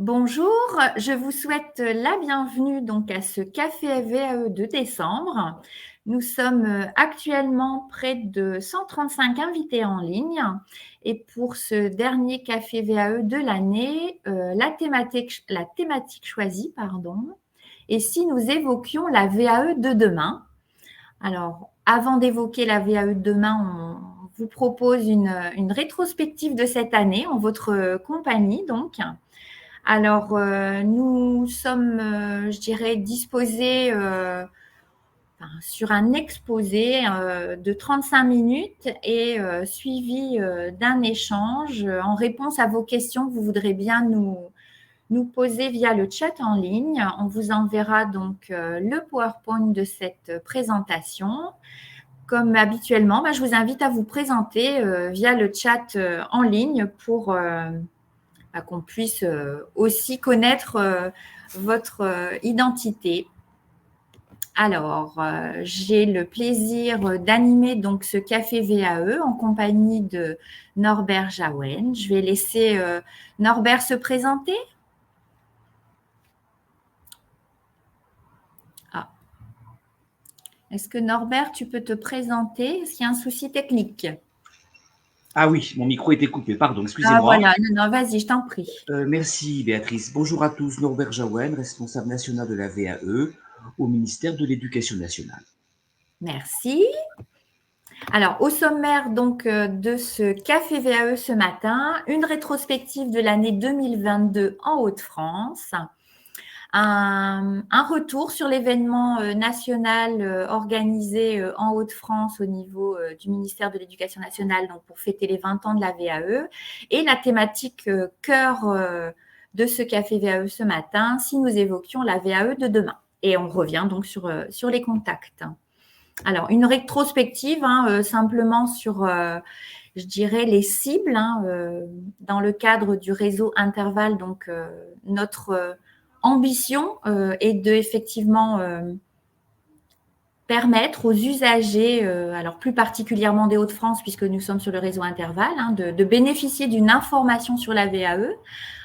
Bonjour, je vous souhaite la bienvenue donc à ce café VAE de décembre. Nous sommes actuellement près de 135 invités en ligne et pour ce dernier café VAE de l'année, la thématique choisie, est si nous évoquions la VAE de demain. Alors, avant d'évoquer la VAE de demain, on vous propose une rétrospective de cette année en votre compagnie donc. Alors, nous sommes, je dirais, disposés sur un exposé de 35 minutes et suivi d'un échange en réponse à vos questions que vous voudrez bien nous poser via le chat en ligne. On vous enverra donc le PowerPoint de cette présentation. Comme habituellement, je vous invite à vous présenter via le chat en ligne pour qu'on puisse aussi connaître votre identité. Alors, j'ai le plaisir d'animer donc ce café VAE en compagnie de Norbert Jaouen. Je vais laisser Norbert se présenter. Ah. Est-ce que Norbert, tu peux te présenter? Est-ce qu'il y a un souci technique? Ah oui, mon micro était coupé, pardon, Ah excusez-moi. voilà, non, vas-y, je t'en prie. Merci Béatrice. Bonjour à tous, Norbert Jaouen, responsable national de la VAE au ministère de l'Éducation nationale. Merci. Alors, au sommaire donc de ce café VAE ce matin, une rétrospective de l'année 2022 en Hauts-de-France, un retour sur l'événement national organisé en Hauts-de-France au niveau du ministère de l'Éducation nationale donc pour fêter les 20 ans de la VAE et la thématique cœur de ce café VAE ce matin, si nous évoquions la VAE de demain. Et on revient donc sur les contacts. Alors, une rétrospective, simplement sur, je dirais, les cibles, dans le cadre du réseau Interval. Donc, notre ambition est de effectivement permettre aux usagers, alors plus particulièrement des Hauts-de-France, puisque nous sommes sur le réseau Interval, de bénéficier d'une information sur la VAE.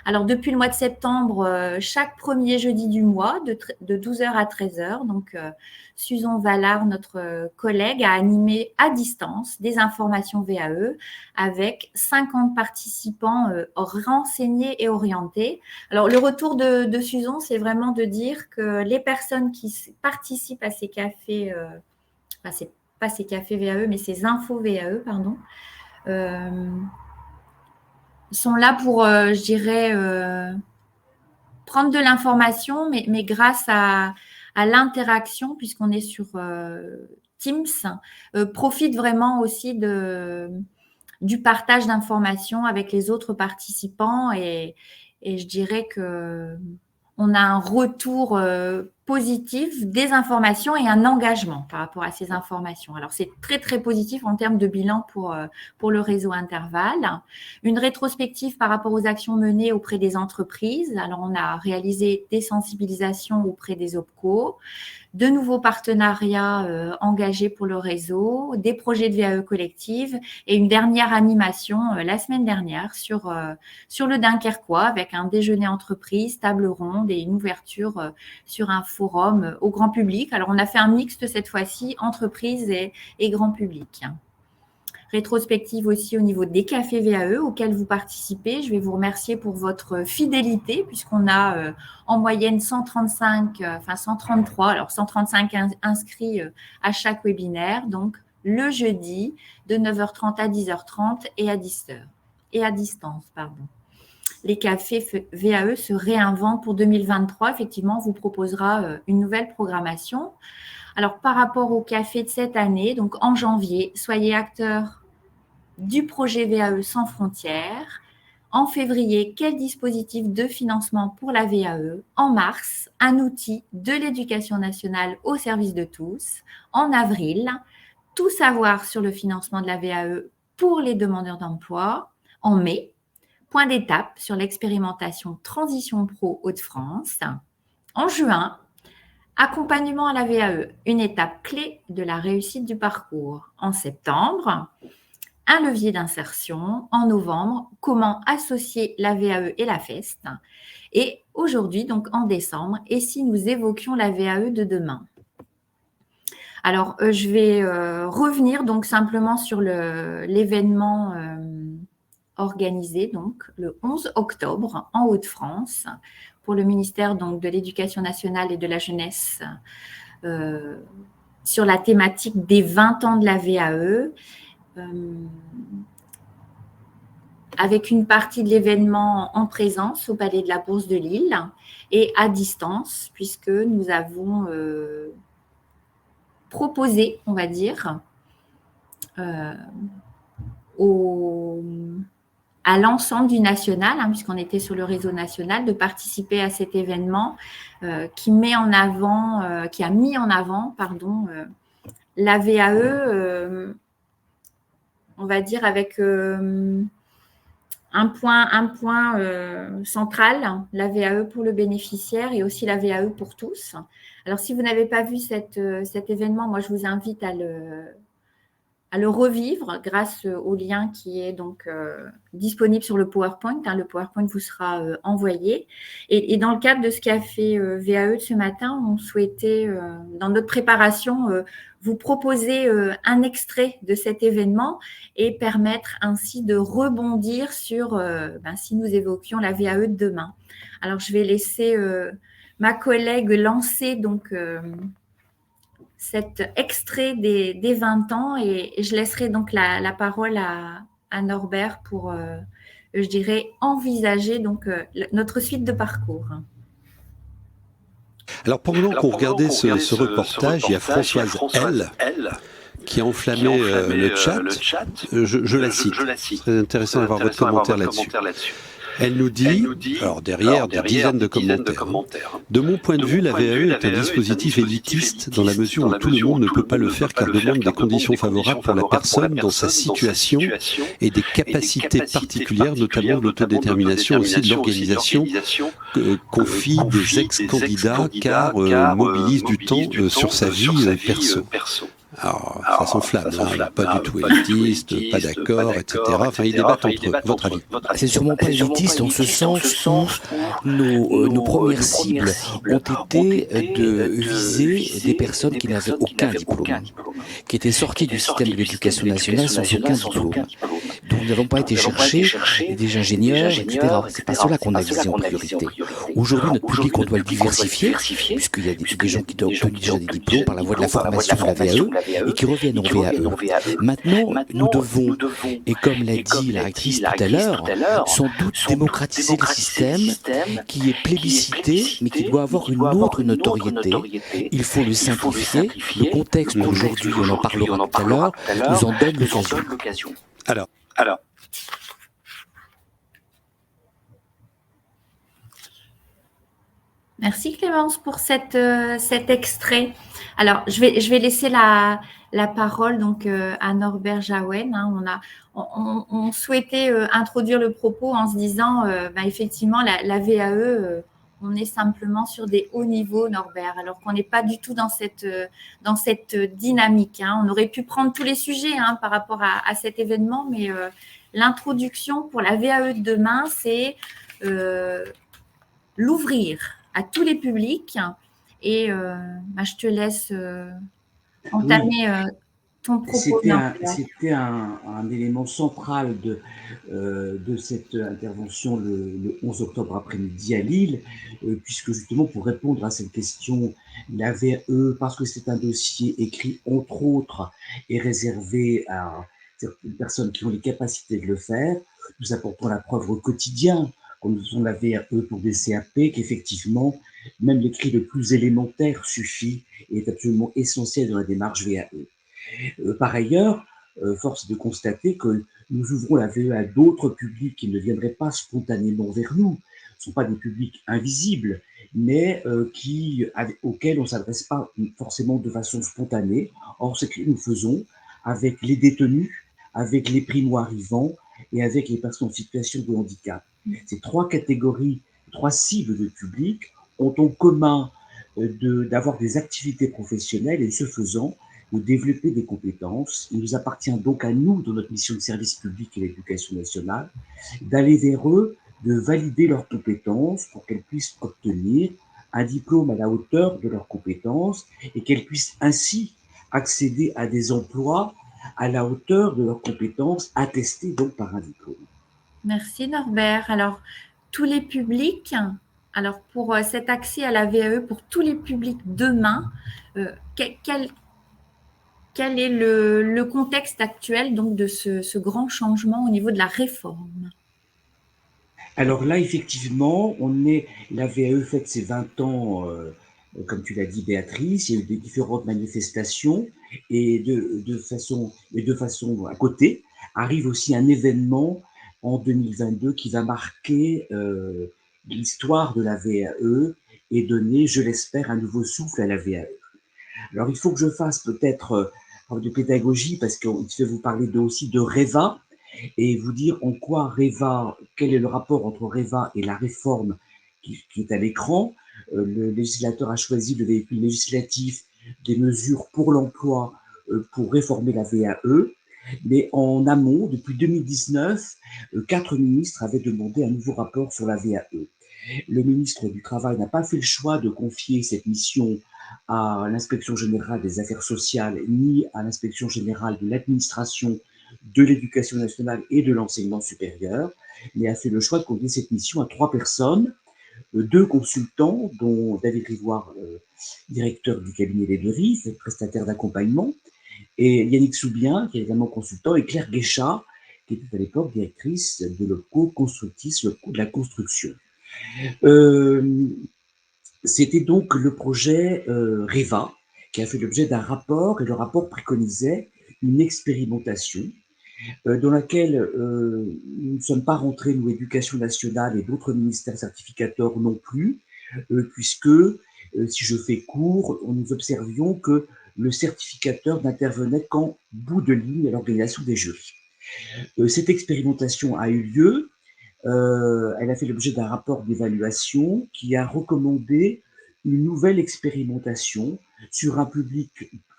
Alors, depuis le mois de septembre, chaque premier jeudi du mois, de 12h à 13h, donc Susan Vallard, notre collègue, a animé à distance des informations VAE avec 50 participants renseignés et orientés. Alors, le retour de Susan, c'est vraiment de dire que les personnes qui participent à ces cafés, c'est pas ces cafés VAE, mais ces infos VAE, sont là pour, je dirais, prendre de l'information, mais grâce à l'interaction, puisqu'on est sur Teams, profite vraiment aussi du partage d'informations avec les autres participants et je dirais que on a un retour positif des informations et un engagement par rapport à ces informations. Alors, c'est très, très positif en termes de bilan pour le réseau Interval. Une rétrospective par rapport aux actions menées auprès des entreprises. Alors, on a réalisé des sensibilisations auprès des OPCO, de nouveaux partenariats engagés pour le réseau, des projets de VAE collective et une dernière animation la semaine dernière sur le Dunkerquois avec un déjeuner entreprise, table ronde et une ouverture sur un forum au grand public. Alors, on a fait un mixte cette fois-ci, entreprise et grand public. Rétrospective aussi au niveau des cafés VAE auxquels vous participez. Je vais vous remercier pour votre fidélité puisqu'on a en moyenne 133, alors 135 inscrits à chaque webinaire, donc le jeudi de 9h30 à 10h30 et à 10h et à distance, pardon. Les cafés VAE se réinventent pour 2023. Effectivement, on vous proposera une nouvelle programmation. Alors, par rapport au café de cette année, donc en janvier, soyez acteurs du projet VAE sans frontières. En février, quel dispositif de financement pour la VAE? En mars, un outil de l'éducation nationale au service de tous. En avril, tout savoir sur le financement de la VAE pour les demandeurs d'emploi. En mai, point d'étape sur l'expérimentation Transition Pro Hauts-de-France. En juin, accompagnement à la VAE, une étape clé de la réussite du parcours. En septembre, un levier d'insertion en novembre, comment associer la VAE et la FEST. Et aujourd'hui, donc en décembre, et si nous évoquions la VAE de demain? Alors, je vais revenir donc simplement sur l'événement organisé donc le 11 octobre en Hauts-de-France pour le ministère donc de l'Éducation nationale et de la jeunesse sur la thématique des 20 ans de la VAE. Avec une partie de l'événement en présence au Palais de la Bourse de Lille et à distance, puisque nous avons proposé, on va dire, à l'ensemble du national, puisqu'on était sur le réseau national, de participer à cet événement qui a mis en avant la VAE, on va dire avec un point central, la VAE pour le bénéficiaire et aussi la VAE pour tous. Alors, si vous n'avez pas vu cet événement, moi, je vous invite à le revivre grâce au lien qui est donc disponible sur le PowerPoint. Le PowerPoint vous sera envoyé. Et dans le cadre de ce qu'a fait VAE de ce matin, on souhaitait, dans notre préparation, vous proposer un extrait de cet événement et permettre ainsi de rebondir sur si nous évoquions la VAE de demain. Alors, je vais laisser ma collègue lancer donc cet extrait des 20 ans et je laisserai donc la parole à Norbert pour, je dirais, envisager donc notre suite de parcours. Alors pendant qu'on regardait ce reportage, il y a Françoise L qui a enflammé le chat. Je la cite. C'est très intéressant d'avoir votre commentaire là-dessus. Elle nous dit, alors derrière des dizaines de commentaires, de mon point de vue, la VAE est un dispositif élitiste dans la mesure où tout le monde ne peut pas le faire car demande des conditions favorables pour la personne dans sa situation et des capacités particulières, notamment de l'autodétermination aussi de l'organisation, confie des ex-candidats car mobilise du temps sur sa vie perso. Alors, ça s'enflamme, pas du tout élitiste, pas d'accord, etc. Enfin, ils débattent entre eux. Votre avis? C'est sûrement pas élitiste dans ce sens où nos premières cibles ont été de viser des personnes qui n'avaient aucun diplôme, qui étaient sorties du système de l'éducation nationale sans aucun diplôme. Donc, nous n'avons pas été chercher des ingénieurs, etc. C'est pas cela qu'on a visé en priorité. Aujourd'hui, notre public, on doit le diversifier, puisqu'il y a des gens qui ont obtenu déjà des diplômes par la voie de la formation de la VAE, et qui reviennent en VAE. Maintenant, nous devons, et comme l'a dit la rectrice tout à l'heure, sans doute démocratiser le système qui est plébiscité, mais qui doit avoir une autre notoriété. Il faut le simplifier. Le contexte d'aujourd'hui, on en parlera tout à l'heure, nous en donne l'occasion. Alors. Merci Clémence pour cet extrait. Alors, je vais laisser la parole donc à Norbert Jaouen. On souhaitait introduire le propos en se disant, effectivement, la VAE, on est simplement sur des hauts niveaux, Norbert, alors qu'on n'est pas du tout dans cette dynamique. On aurait pu prendre tous les sujets par rapport à cet événement, mais l'introduction pour la VAE de demain, c'est l'ouvrir à tous les publics. Et je te laisse entamer ton propos. C'était un élément central de cette intervention le 11 octobre après-midi à Lille, puisque justement pour répondre à cette question, la VAE, parce que c'est un dossier écrit entre autres et réservé à certaines personnes qui ont les capacités de le faire, nous apportons la preuve au quotidien, quand nous faisons la VAE pour des CAP, qu'effectivement, même l'écrit le plus élémentaire suffit et est absolument essentiel dans la démarche VAE. Par ailleurs, force est de constater que nous ouvrons la VAE à d'autres publics qui ne viendraient pas spontanément vers nous. Ce ne sont pas des publics invisibles, mais auxquels on ne s'adresse pas forcément de façon spontanée. Or, ce que nous faisons avec les détenus, avec les primo-arrivants et avec les personnes en situation de handicap. Ces trois catégories, trois cibles de public ont en commun d'avoir des activités professionnelles et ce faisant, de développer des compétences. Il nous appartient donc à nous, dans notre mission de service public et l'éducation nationale, d'aller vers eux, de valider leurs compétences pour qu'elles puissent obtenir un diplôme à la hauteur de leurs compétences et qu'elles puissent ainsi accéder à des emplois à la hauteur de leurs compétences, attestées donc par un diplôme. Merci Norbert. Alors, tous les publics, alors pour cet accès à la VAE pour tous les publics demain, quel est le contexte actuel donc de ce grand changement au niveau de la réforme? Alors là, effectivement, la VAE fête ses 20 ans, comme tu l'as dit, Béatrice. Il y a eu des différentes manifestations et de façon à côté, arrive aussi un événement en 2022 qui va marquer l'histoire de la VAE et donner, je l'espère, un nouveau souffle à la VAE. Alors, il faut que je fasse peut-être de pédagogie parce que je vais vous parler aussi de REVA et vous dire en quoi REVA, quel est le rapport entre REVA et la réforme qui est à l'écran. Le législateur a choisi le véhicule législatif des mesures pour l'emploi pour réformer la VAE. Mais en amont, depuis 2019, 4 ministres avaient demandé un nouveau rapport sur la VAE. Le ministre du Travail n'a pas fait le choix de confier cette mission à l'inspection générale des affaires sociales ni à l'inspection générale de l'administration de l'éducation nationale et de l'enseignement supérieur, mais a fait le choix de confier cette mission à 3 personnes, 2 consultants, dont David Rivoire, directeur du cabinet Les Berry, prestataire d'accompagnement, et Yannick Soubien, qui est également consultant, et Claire Guéchat, qui était à l'époque directrice de l'OPCO Constructis, l'OPCO de la construction. C'était donc le projet REVA, qui a fait l'objet d'un rapport, et le rapport préconisait une expérimentation dans laquelle nous ne sommes pas rentrés, nous, Éducation nationale et d'autres ministères certificateurs non plus, puisque, si je fais court, nous observions que le certificateur n'intervenait qu'en bout de ligne à l'organisation des jurys. Cette expérimentation a eu lieu. Elle a fait l'objet d'un rapport d'évaluation qui a recommandé une nouvelle expérimentation sur un public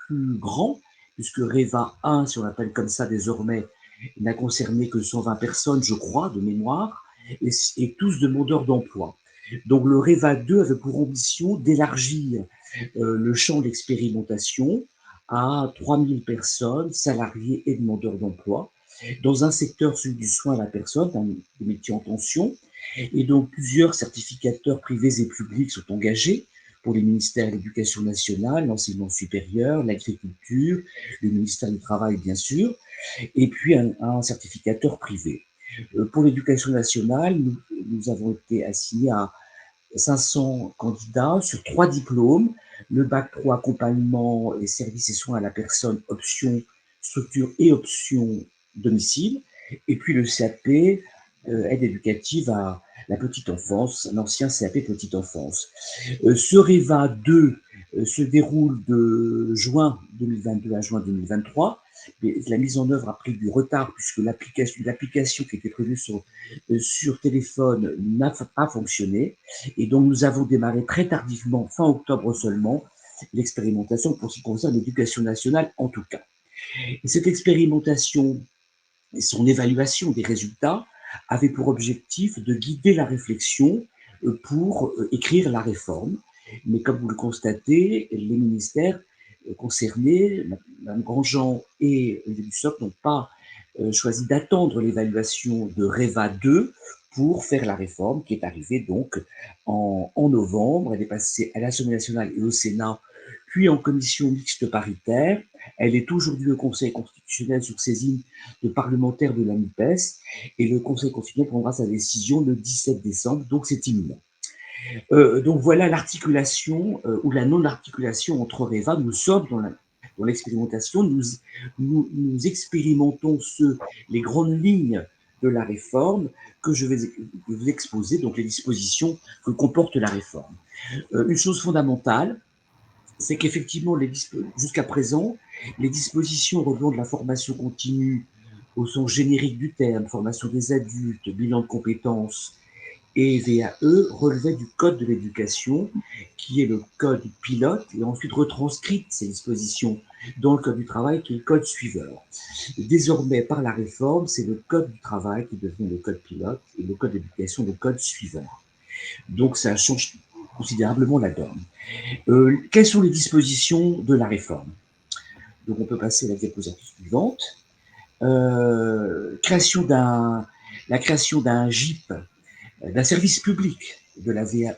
plus grand, puisque REVA 1, si on l'appelle comme ça désormais, n'a concerné que 120 personnes, je crois, de mémoire, et tous demandeurs d'emploi. Donc le REVA 2 avait pour ambition d'élargir le champ d'expérimentation à 3000 personnes, salariés et demandeurs d'emploi, dans un secteur, celui du soin à la personne, un métier en tension, et donc plusieurs certificateurs privés et publics sont engagés pour les ministères de l'Éducation nationale, l'enseignement supérieur, l'agriculture, le ministère du Travail bien sûr, et puis un certificateur privé. Pour l'Éducation nationale, nous avons été assignés à 500 candidats sur 3 diplômes, le bac pro accompagnement et services et soins à la personne, option structure et option domicile, et puis le CAP, aide éducative à la petite enfance, l'ancien CAP petite enfance. Ce REVA 2 se déroule de juin 2022 à juin 2023. Mais la mise en œuvre a pris du retard puisque l'application qui était prévue sur téléphone n'a pas fonctionné. Et donc, nous avons démarré très tardivement, fin octobre seulement, l'expérimentation pour ce qui concerne l'éducation nationale en tout cas. Et cette expérimentation et son évaluation des résultats avait pour objectif de guider la réflexion pour écrire la réforme. Mais comme vous le constatez, les ministères concernés, Mme Grandjean et Olivier Dussopt, n'ont pas choisi d'attendre l'évaluation de REVA 2 pour faire la réforme qui est arrivée donc en novembre. Elle est passée à l'Assemblée nationale et au Sénat, puis en commission mixte paritaire. Elle est aujourd'hui au Conseil constitutionnel sur saisine de parlementaires de la NUPES et le Conseil constitutionnel prendra sa décision le 17 décembre, donc c'est imminent. Donc voilà l'articulation ou la non-articulation entre REVA. Nous sommes dans l'expérimentation, nous expérimentons les grandes lignes de la réforme que je vais vous exposer, donc les dispositions que comporte la réforme. Une chose fondamentale, c'est qu'effectivement, jusqu'à présent, les dispositions relevant de la formation continue au sens générique du terme, formation des adultes, bilan de compétences et VAE relevait du code de l'éducation, qui est le code pilote, et ensuite retranscrite ces dispositions dans le code du travail, qui est le code suiveur. Désormais, par la réforme, c'est le code du travail qui devient le code pilote et le code d'éducation le code suiveur. Donc ça change considérablement la donne. Quelles sont les dispositions de la réforme? Donc on peut passer à la diapositive suivante. La création d'un GIP, d'un service public de la VAE.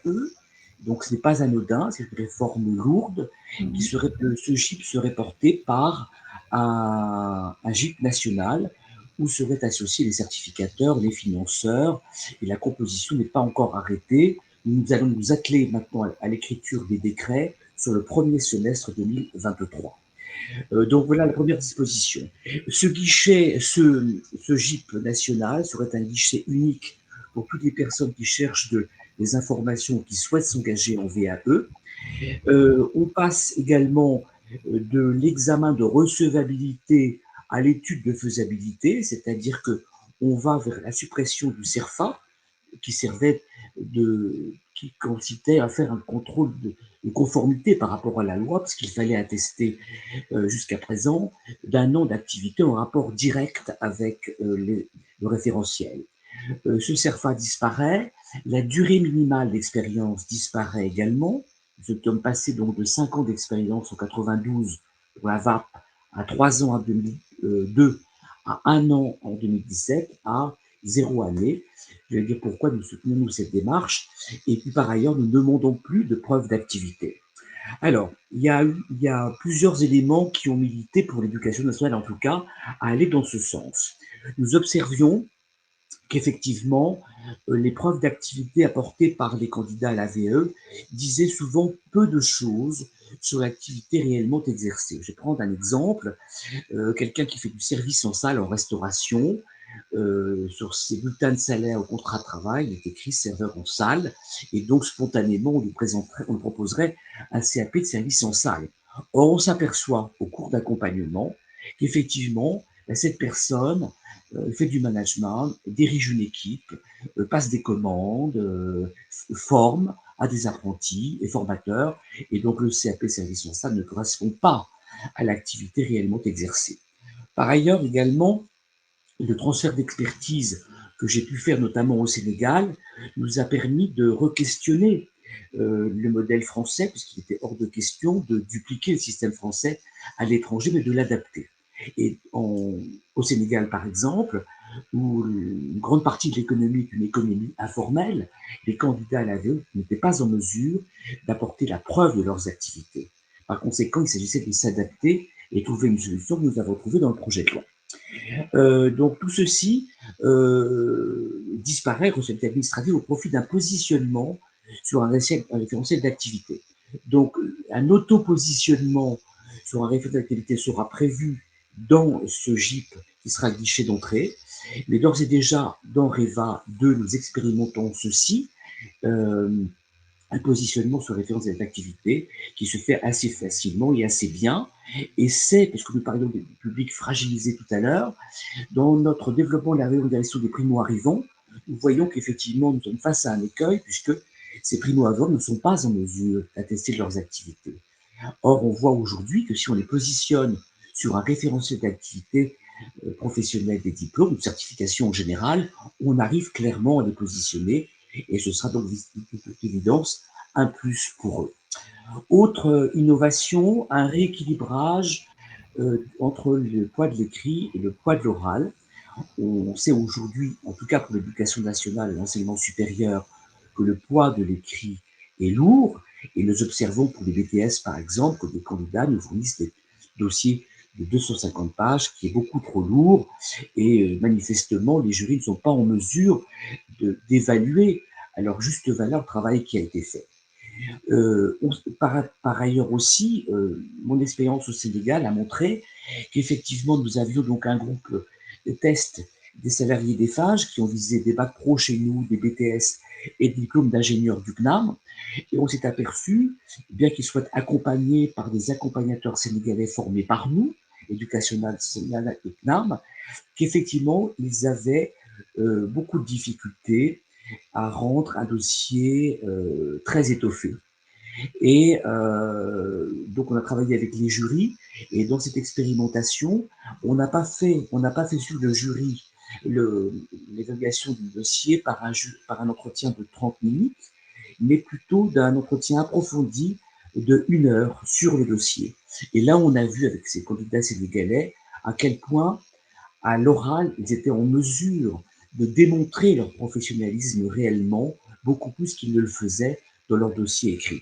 Donc ce n'est pas anodin, c'est une réforme lourde. Ce GIP serait porté par un GIP national où seraient associés les certificateurs, les financeurs, et la composition n'est pas encore arrêtée. Nous allons nous atteler maintenant à l'écriture des décrets sur le premier semestre 2023. Donc voilà la première disposition. Ce GIP national serait un guichet unique pour toutes les personnes qui cherchent des informations, qui souhaitent s'engager en VAE. On passe également de l'examen de recevabilité à l'étude de faisabilité, c'est-à-dire que on va vers la suppression du CERFA, qui consistait à faire un contrôle de conformité par rapport à la loi, parce qu'il fallait attester jusqu'à présent d'un an d'activité en rapport direct avec le référentiel. Ce CERFA disparaît, la durée minimale d'expérience disparaît également. Nous sommes passés donc de 5 ans d'expérience en 92 pour la VAP à 3 ans en 2002, à 1 an en 2017, à 0 année. Je vais dire pourquoi nous soutenons cette démarche. Et puis par ailleurs, nous ne demandons plus de preuve d'activité. Alors, il y a plusieurs éléments qui ont milité pour l'éducation nationale, en tout cas, à aller dans ce sens. Nous observions qu'effectivement, les preuves d'activité apportées par les candidats à la VE disaient souvent peu de choses sur l'activité réellement exercée. Je vais prendre un exemple. Quelqu'un qui fait du service en salle en restauration, sur ses bulletins de salaire au contrat de travail, il est écrit serveur en salle, et donc spontanément, on lui proposerait un CAP de service en salle. Or, on s'aperçoit au cours d'accompagnement qu'effectivement, cette personne fait du management, dirige une équipe, passe des commandes, forme à des apprentis et formateurs, et donc le CAP service en salle ne correspond pas à l'activité réellement exercée. Par ailleurs, également, le transfert d'expertise que j'ai pu faire notamment au Sénégal nous a permis de re-questionner le modèle français, puisqu'il était hors de question de dupliquer le système français à l'étranger, mais de l'adapter. Et au Sénégal, par exemple, où une grande partie de l'économie est une économie informelle, les candidats à la VE n'étaient pas en mesure d'apporter la preuve de leurs activités. Par conséquent, il s'agissait de s'adapter et trouver une solution que nous avons trouvée dans le projet de loi. Donc tout ceci disparaît, recette administrative, au profit d'un positionnement sur un référentiel d'activité. Donc un auto-positionnement sur un référentiel d'activité sera prévu dans ce GIP qui sera guichet d'entrée, mais d'ores et déjà dans REVA 2, nous expérimentons ceci, un positionnement sur référentiel d'activité qui se fait assez facilement et assez bien. Et c'est, parce que nous parlions des publics fragilisés tout à l'heure, dans notre développement de la réorganisation des primo-arrivants, nous voyons qu'effectivement, nous sommes face à un écueil, puisque ces primo-arrivants ne sont pas en mesure d'attester de leurs activités. Or, on voit aujourd'hui que si on les positionne sur un référentiel d'activité professionnelle des diplômes, de certification en général, on arrive clairement à les positionner, et ce sera donc de toute évidence un plus pour eux. Autre innovation, un rééquilibrage entre le poids de l'écrit et le poids de l'oral. On sait aujourd'hui, en tout cas pour l'éducation nationale et l'enseignement supérieur, que le poids de l'écrit est lourd, et nous observons pour les BTS, par exemple, que des candidats nous fournissent des dossiers de 250 pages, qui est beaucoup trop lourd, et manifestement, les jurys ne sont pas en mesure d'évaluer à leur juste valeur le travail qui a été fait. Par ailleurs aussi, mon expérience au Sénégal a montré qu'effectivement, nous avions donc un groupe de tests des salariés des FAGE qui ont visé des bacs pro chez nous, des BTS et des diplômes d'ingénieurs du CNAM. Et on s'est aperçu, bien qu'ils soient accompagnés par des accompagnateurs sénégalais formés par nous, Éducation nationale et CNAM, qu'effectivement, ils avaient beaucoup de difficultés à rendre un dossier très étoffé. Et donc on a travaillé avec les jurys, et dans cette expérimentation, on n'a pas fait sur le jury l'évaluation du dossier par un entretien de 30 minutes, mais plutôt d'un entretien approfondi de 1 heure sur le dossier. Et là, on a vu avec ces candidats sénégalais à quel point, à l'oral, ils étaient en mesure de démontrer leur professionnalisme réellement, beaucoup plus qu'ils ne le faisaient dans leur dossier écrit.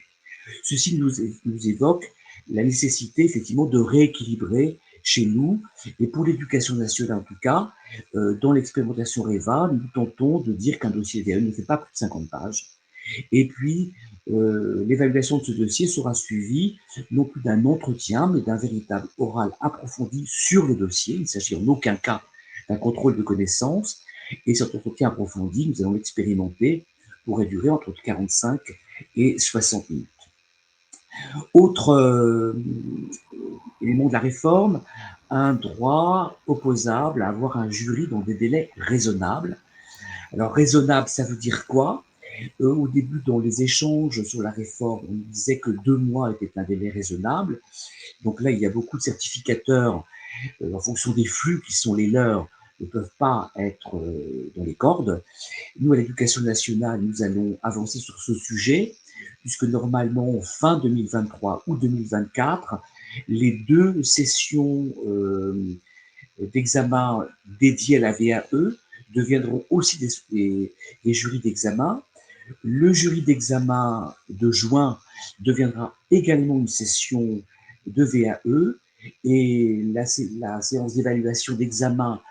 Ceci nous évoque la nécessité effectivement de rééquilibrer chez nous, et pour l'éducation nationale en tout cas, dans l'expérimentation REVA, nous tentons de dire qu'un dossier VAE ne fait pas plus de 50 pages. Et puis, l'évaluation de ce dossier sera suivie non plus d'un entretien, mais d'un véritable oral approfondi sur le dossier. Il ne s'agit en aucun cas d'un contrôle de connaissances. Et cet entretien approfondi, nous allons l'expérimenter, pourrait durer entre 45 et 60 minutes. Autre élément de la réforme, un droit opposable à avoir un jury dans des délais raisonnables. Alors, raisonnable, ça veut dire quoi? Au début, dans les échanges sur la réforme, on disait que 2 mois était un délai raisonnable. Donc là, il y a beaucoup de certificateurs, en fonction des flux qui sont les leurs, ne peuvent pas être dans les cordes. Nous, à l'Éducation nationale, nous allons avancer sur ce sujet, puisque normalement, fin 2023 ou 2024, les 2 sessions d'examen dédiées à la VAE deviendront aussi des jurys d'examen. Le jury d'examen de juin deviendra également une session de VAE, et la séance d'évaluation d'examen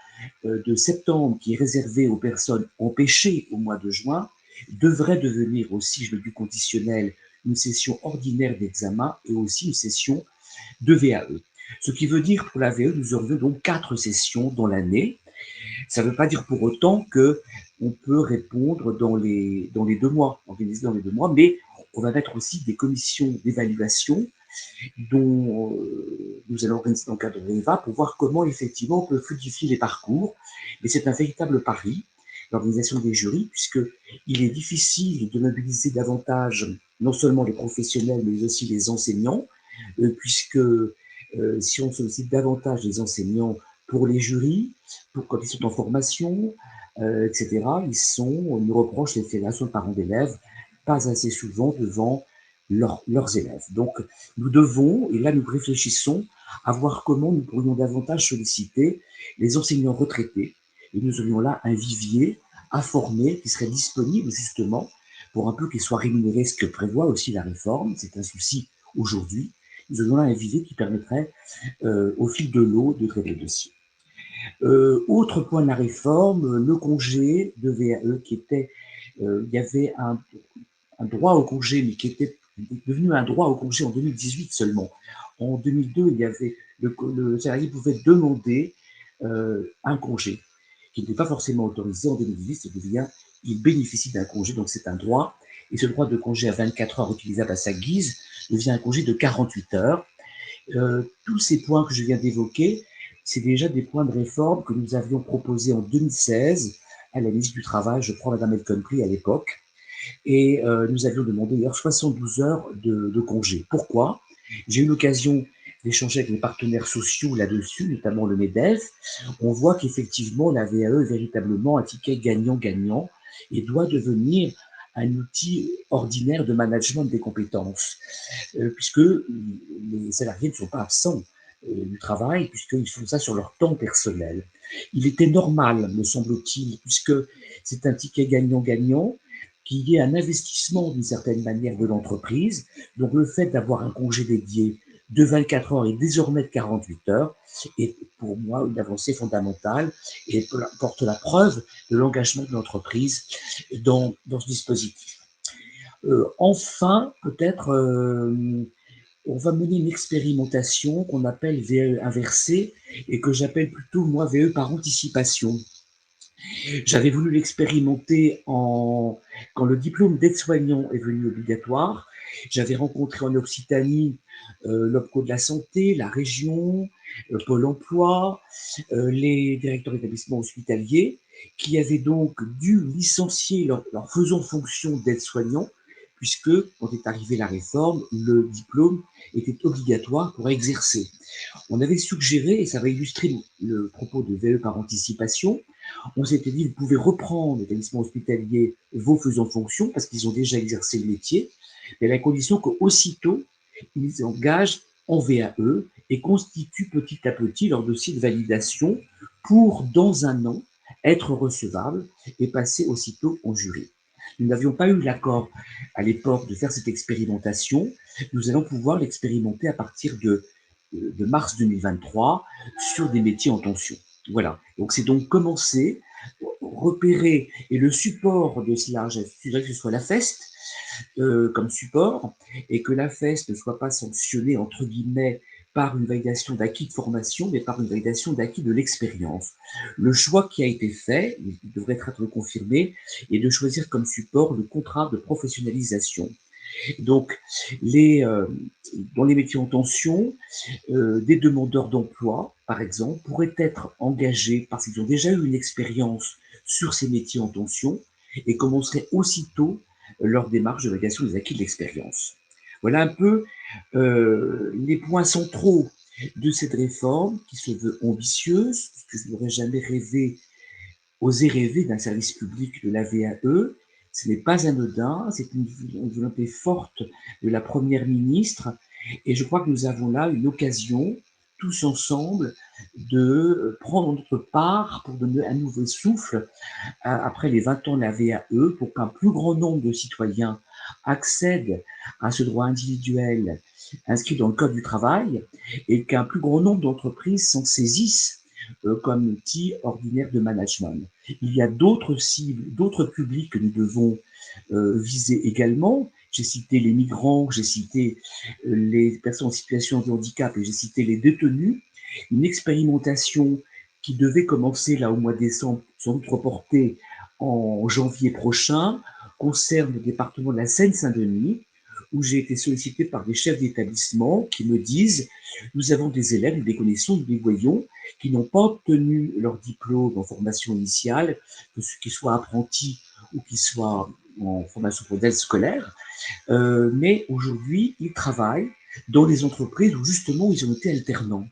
de septembre, qui est réservée aux personnes empêchées au mois de juin, devrait devenir aussi, je le dis conditionnel, une session ordinaire d'examen et aussi une session de VAE. Ce qui veut dire pour la VAE, nous aurions donc 4 sessions dans l'année. Ça ne veut pas dire pour autant qu'on peut répondre dans les 2 mois, organiser dans les 2 mois, mais on va mettre aussi des commissions d'évaluation dont nous allons organiser dans le cadre de l'EVA pour voir comment effectivement on peut fluidifier les parcours. Mais c'est un véritable pari, l'organisation des jurys, puisqu'il est difficile de mobiliser davantage non seulement les professionnels, mais aussi les enseignants, puisque si on sollicite davantage les enseignants pour les jurys, quand ils sont en formation, etc., on nous reproche les fédérations de parents d'élèves pas assez souvent devant leurs élèves. Donc, nous devons, et là nous réfléchissons, à voir comment nous pourrions davantage solliciter les enseignants retraités, et nous aurions là un vivier à former qui serait disponible justement pour un peu qu'il soit rémunéré, ce que prévoit aussi la réforme. C'est un souci aujourd'hui. Nous aurions là un vivier qui permettrait au fil de l'eau de traiter le dossier. Autre point de la réforme, le congé de VAE qui était, il y avait un droit au congé, mais qui était devenu un droit au congé en 2018 seulement. En 2002, il y avait le salarié pouvait demander un congé qui n'était pas forcément autorisé. En 2018, il bénéficie d'un congé, donc c'est un droit. Et ce droit de congé à 24 heures utilisable à sa guise devient un congé de 48 heures. Tous ces points que je viens d'évoquer, c'est déjà des points de réforme que nous avions proposés en 2016 à la ministre du Travail, je crois Madame El Khomri à l'époque, et nous avions demandé d'ailleurs 72 heures de congé. Pourquoi? J'ai eu l'occasion d'échanger avec les partenaires sociaux là-dessus, notamment le MEDEF. On voit qu'effectivement la VAE est véritablement un ticket gagnant-gagnant et doit devenir un outil ordinaire de management des compétences, puisque les salariés ne sont pas absents du travail, puisqu'ils font ça sur leur temps personnel. Il était normal, me semble-t-il, puisque c'est un ticket gagnant-gagnant, qu'il y ait un investissement d'une certaine manière de l'entreprise. Donc le fait d'avoir un congé dédié de 24 heures et désormais de 48 heures est pour moi une avancée fondamentale et porte la preuve de l'engagement de l'entreprise dans ce dispositif. Enfin, peut-être, on va mener une expérimentation qu'on appelle VAE inversée et que j'appelle plutôt, moi, VAE par anticipation. J'avais voulu l'expérimenter quand le diplôme d'aide-soignant est devenu obligatoire, J'avais rencontré en Occitanie l'OPCO de la santé, la région, Pôle emploi, les directeurs d'établissements hospitaliers, qui avaient donc dû licencier leur faisant fonction d'aide-soignant, puisque, quand est arrivée la réforme, le diplôme était obligatoire pour exercer. On avait suggéré, et ça va illustrer le propos de VE par anticipation, on s'était dit, vous pouvez reprendre l'établissement hospitalier vos faisant fonction, parce qu'ils ont déjà exercé le métier, mais à la condition qu'aussitôt, ils engagent en VAE et constituent petit à petit leur dossier de validation pour, dans un an, être recevables et passer aussitôt en jury. Nous n'avions pas eu l'accord à l'époque de faire cette expérimentation. Nous allons pouvoir l'expérimenter à partir de mars 2023 sur des métiers en tension. Voilà. Donc, c'est donc commencer, repérer, et le support de cela, je voudrais que ce soit la FEST comme support, et que la FEST ne soit pas sanctionnée, entre guillemets, par une validation d'acquis de formation, mais par une validation d'acquis de l'expérience. Le choix qui a été fait, il devrait être confirmé, est de choisir comme support le contrat de professionnalisation. Donc, dans les métiers en tension, des demandeurs d'emploi, par exemple, pourraient être engagés parce qu'ils ont déjà eu une expérience sur ces métiers en tension et commenceraient aussitôt leur démarche de validation des acquis de l'expérience. Voilà un peu les points centraux de cette réforme qui se veut ambitieuse, puisque je n'aurais jamais osé rêver d'un service public de la VAE. Ce n'est pas anodin, c'est une volonté forte de la Première ministre, et je crois que nous avons là une occasion, tous ensemble, de prendre notre part pour donner un nouveau souffle après les 20 ans de la VAE, pour qu'un plus grand nombre de citoyens accèdent à ce droit individuel inscrit dans le Code du travail, et qu'un plus grand nombre d'entreprises s'en saisissent comme outil ordinaire de management. Il y a d'autres cibles, d'autres publics que nous devons viser également. J'ai cité les migrants, j'ai cité les personnes en situation de handicap et j'ai cité les détenus. Une expérimentation qui devait commencer là au mois de décembre, sans doute reportée en janvier prochain, concerne le département de la Seine-Saint-Denis, où j'ai été sollicité par des chefs d'établissement qui me disent « Nous avons des élèves, nous les connaissons, nous les voyons, qui n'ont pas obtenu leur diplôme en formation initiale, qu'ils soient apprentis ou qu'ils soient en formation pour d'aide scolaire, mais aujourd'hui, ils travaillent dans des entreprises où justement ils ont été alternants.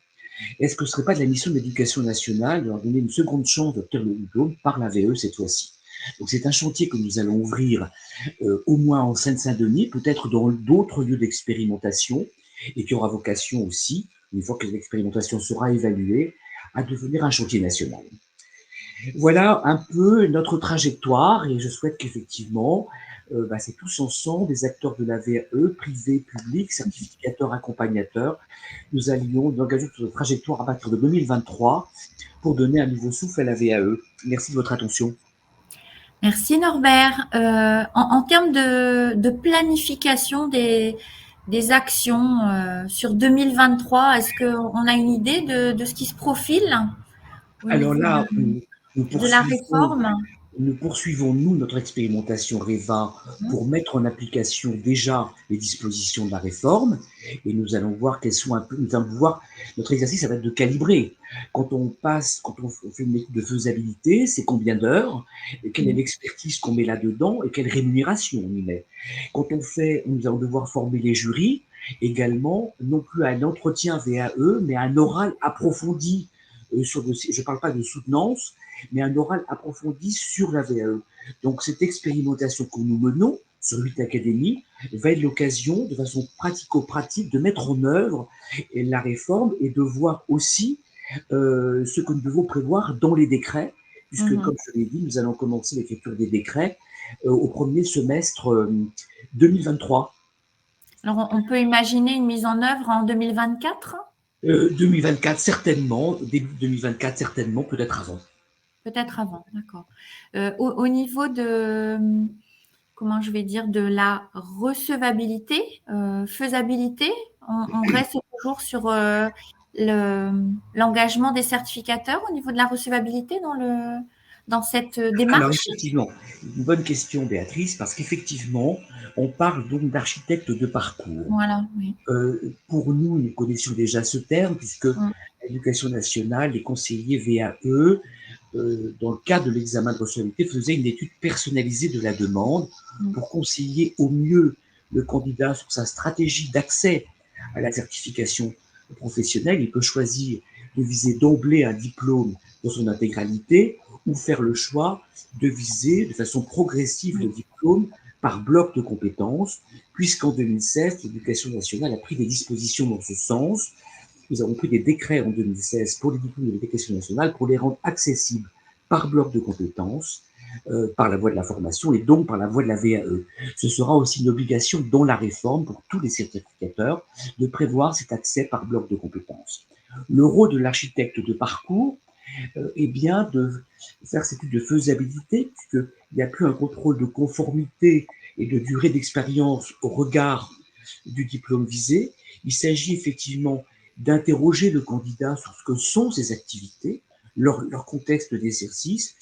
Est-ce que ce ne serait pas de la mission de l'Éducation nationale de leur donner une seconde chance d'obtenir le diplôme par la VE cette fois-ci? Donc c'est un chantier que nous allons ouvrir au moins en Seine-Saint-Denis, peut-être dans d'autres lieux d'expérimentation, et qui aura vocation aussi, une fois que l'expérimentation sera évaluée, à devenir un chantier national. Voilà un peu notre trajectoire, et je souhaite qu'effectivement, c'est tous ensemble, des acteurs de la VAE, privés, publics, certificateurs, accompagnateurs, nous engageons notre trajectoire à partir de 2023 pour donner un nouveau souffle à la VAE. Merci de votre attention. Merci Norbert. En termes de planification des actions sur 2023, est-ce qu'on a une idée de ce qui se profile Alors là, de la réforme? Nous poursuivons, nous, notre expérimentation REVA pour mettre en application déjà les dispositions de la réforme, et nous allons voir quelles sont notre exercice, ça va être de calibrer. Quand on fait une étude de faisabilité, c'est combien d'heures, et quelle est l'expertise qu'on met là-dedans, et quelle rémunération on y met. Quand nous allons devoir former les jurys, également, non plus à un entretien VAE, mais à un oral approfondi je ne parle pas de soutenance, mais un oral approfondi sur la VAE. Donc cette expérimentation que nous menons sur 8 académies va être l'occasion, de façon pratico-pratique, de mettre en œuvre la réforme et de voir aussi ce que nous devons prévoir dans les décrets, puisque comme je l'ai dit, nous allons commencer l'écriture des décrets au premier semestre 2023. Alors on peut imaginer une mise en œuvre en 2024 ? 2024 certainement, début 2024 certainement, peut-être avant. Peut-être avant, d'accord. Au niveau de, comment je vais dire, de la recevabilité, faisabilité, on reste toujours sur l'engagement des certificateurs au niveau de la recevabilité dans cette Alors démarche? effectivement, une bonne question Béatrice, parce qu'effectivement, on parle donc d'architecte de parcours. Voilà, oui. Pour nous connaissions déjà ce terme, puisque l'Éducation nationale, les conseillers VAE, dans le cadre de l'examen de recevabilité, faisaient une étude personnalisée de la demande pour conseiller au mieux le candidat sur sa stratégie d'accès à la certification professionnelle. Il peut choisir de viser d'emblée un diplôme dans son intégralité ou faire le choix de viser de façon progressive le diplôme par bloc de compétences, puisqu'en 2016, l'Éducation nationale a pris des dispositions dans ce sens. Nous avons pris des décrets en 2016 pour les diplômes de l'Éducation nationale pour les rendre accessibles par bloc de compétences, par la voie de la formation et donc par la voie de la VAE. Ce sera aussi une obligation dans la réforme pour tous les certificateurs de prévoir cet accès par bloc de compétences. Le rôle de l'architecte de parcours est bien de faire cette étude de faisabilité, puisqu'il n'y a plus un contrôle de conformité et de durée d'expérience au regard du diplôme visé. Il s'agit effectivement d'interroger le candidat sur ce que sont ses activités, leur contexte d'exercice,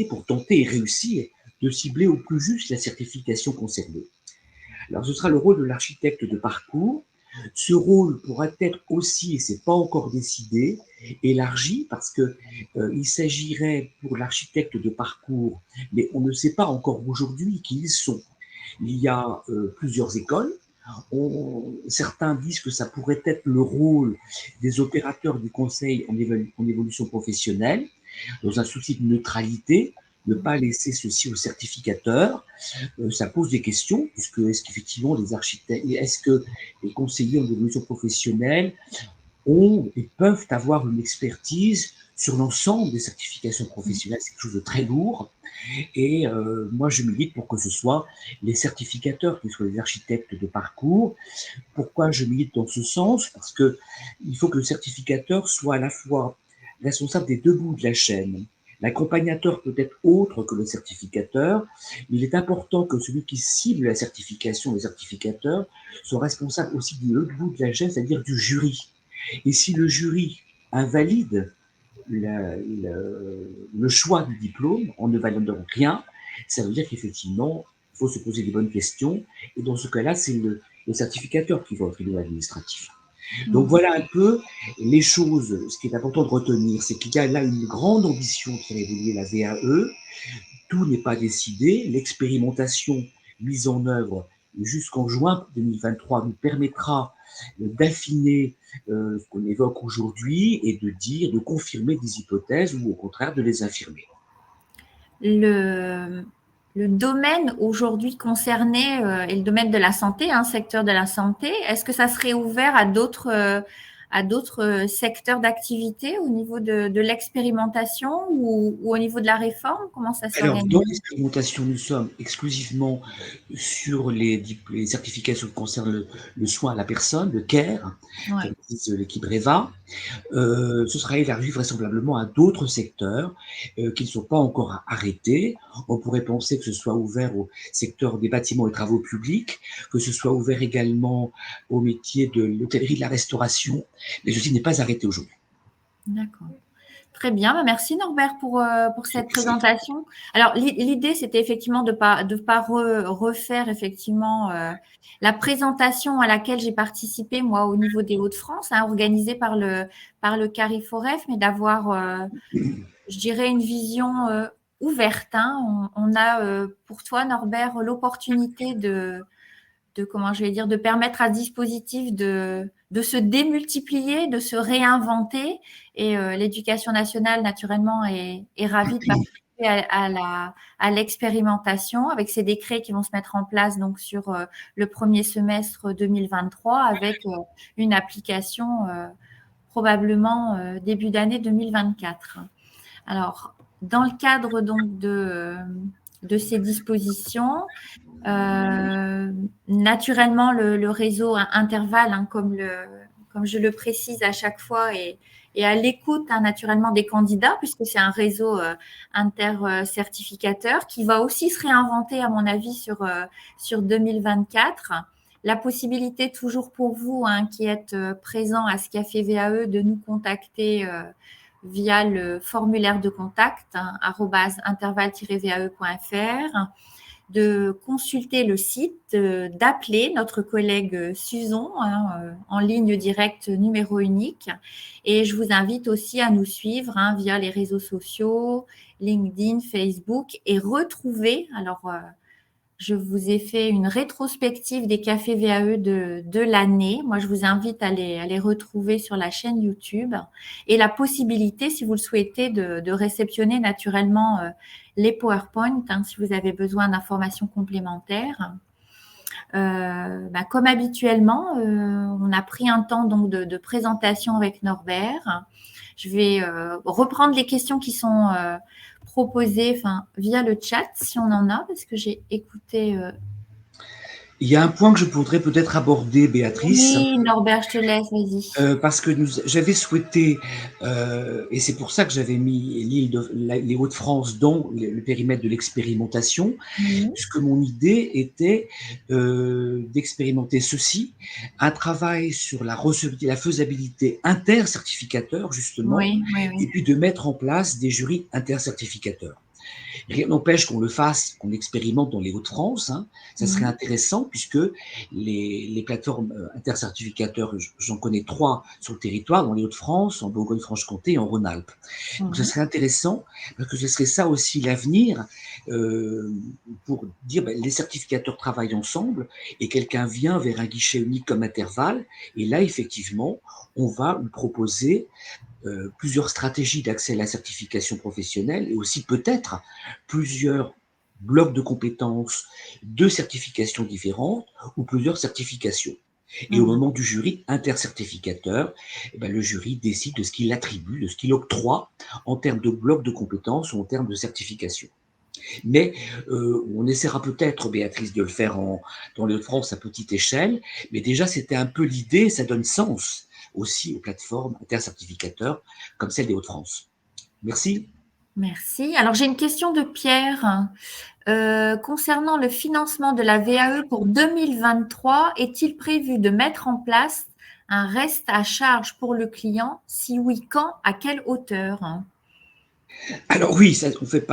pour tenter et réussir de cibler au plus juste la certification concernée. Alors, ce sera le rôle de l'architecte de parcours. Ce rôle pourra être aussi, et ce n'est pas encore décidé, élargi parce qu'il s'agirait pour l'architecte de parcours, mais on ne sait pas encore aujourd'hui qui ils sont. Il y a plusieurs écoles. Certains disent que ça pourrait être le rôle des opérateurs du conseil en évolution professionnelle, dans un souci de neutralité, ne pas laisser ceci aux certificateurs. Ça pose des questions, puisque est-ce qu'effectivement les architectes, est-ce que les conseillers en évolution professionnelle ont et peuvent avoir une expertise sur l'ensemble des certifications professionnelles? C'est quelque chose de très lourd. Et moi, je milite pour que ce soit les certificateurs qui soient les architectes de parcours. Pourquoi je milite dans ce sens? Parce qu'il faut que le certificateur soit à la fois responsable des deux bouts de la chaîne. L'accompagnateur peut être autre que le certificateur, mais il est important que celui qui cible la certification, les certificateurs, soit responsable aussi du bout de la chaîne, c'est-à-dire du jury. Et si le jury invalide le choix du diplôme en ne validant rien, ça veut dire qu'effectivement, il faut se poser des bonnes questions. Et dans ce cas-là, c'est le certificateur qui va au tribunal administratif. Donc voilà un peu les choses. Ce qui est important de retenir, c'est qu'il y a là une grande ambition de faire évoluer la VAE. Tout n'est pas décidé. L'expérimentation mise en œuvre jusqu'en juin 2023 nous permettra d'affiner ce qu'on évoque aujourd'hui et de confirmer des hypothèses ou au contraire de les infirmer. Le domaine aujourd'hui concerné est le domaine de la santé, secteur de la santé. Est-ce que ça serait ouvert à d'autres secteurs d'activité au niveau de l'expérimentation ou au niveau de la réforme? Comment ça s'organise? Alors, dans l'expérimentation, nous sommes exclusivement sur les certifications qui concernent le soin à la personne, le CARE, comme dit l'équipe REVA. Ce sera élargi vraisemblablement à d'autres secteurs qui ne sont pas encore arrêtés. On pourrait penser que ce soit ouvert au secteur des bâtiments et travaux publics, que ce soit ouvert également au métier de l'hôtellerie, de la restauration, mais ceci n'est pas arrêté aujourd'hui. D'accord. Très bien, merci Norbert pour cette présentation. Alors l'idée c'était effectivement de pas refaire effectivement la présentation à laquelle j'ai participé moi au niveau des Hauts-de-France, organisée par le CARIFOREF, mais d'avoir je dirais une vision ouverte. On a pour toi Norbert l'opportunité de permettre à ce dispositif de se démultiplier, de se réinventer. Et l'Éducation nationale, naturellement, est ravie de participer à l'expérimentation avec ces décrets qui vont se mettre en place donc sur le premier semestre 2023 avec une application probablement début d'année 2024. Alors, dans le cadre donc de ces dispositions, naturellement, le réseau Interval, comme je le précise à chaque fois, est à l'écoute naturellement des candidats, puisque c'est un réseau intercertificateur qui va aussi se réinventer, à mon avis, sur 2024. La possibilité toujours pour vous qui êtes présents à ce café VAE de nous contacter via le formulaire de contact @intervalle-vae.fr, de consulter le site, d'appeler notre collègue Suzon en ligne directe numéro unique. Et je vous invite aussi à nous suivre via les réseaux sociaux, LinkedIn, Facebook, et retrouver, je vous ai fait une rétrospective des cafés VAE de l'année. Moi, je vous invite à les retrouver sur la chaîne YouTube, et la possibilité, si vous le souhaitez, de réceptionner naturellement les PowerPoint si vous avez besoin d'informations complémentaires. Comme habituellement, on a pris un temps donc de présentation avec Norbert. Je vais reprendre les questions qui sont proposées via le chat, si on en a, parce que j'ai écouté. Il y a un point que je voudrais peut-être aborder, Béatrice. Oui, Norbert, je te laisse, vas-y. Parce que j'avais souhaité, et c'est pour ça que j'avais mis les Hauts-de-France dans le périmètre de l'expérimentation, puisque mon idée était d'expérimenter ceci, un travail sur la faisabilité inter-certificateur, justement, oui. et puis de mettre en place des jurys inter-certificateurs. Rien n'empêche qu'on le fasse, qu'on expérimente dans les Hauts-de-France. Ça serait intéressant puisque les plateformes intercertificateurs, j'en connais 3 sur le territoire, dans les Hauts-de-France, en Bourgogne-Franche-Comté et en Rhône-Alpes. Donc, ce serait intéressant parce que ce serait ça aussi l'avenir pour dire les certificateurs travaillent ensemble et quelqu'un vient vers un guichet unique comme Intervalle. Et là, effectivement, on va lui proposer plusieurs stratégies d'accès à la certification professionnelle et aussi peut-être plusieurs blocs de compétences, de certifications différentes ou plusieurs certifications. Et au moment du jury intercertificateur, le jury décide de ce qu'il attribue, de ce qu'il octroie en termes de blocs de compétences ou en termes de certification. Mais on essaiera peut-être, Béatrice, de le faire dans les Hauts-de-France à petite échelle, mais déjà c'était un peu l'idée, ça donne sens aussi aux plateformes intercertificateurs comme celle des Hauts-de-France. Merci. Merci. Alors, j'ai une question de Pierre. Concernant le financement de la VAE pour 2023, est-il prévu de mettre en place un reste à charge pour le client? Si oui, quand? À quelle hauteur? Alors oui, on fait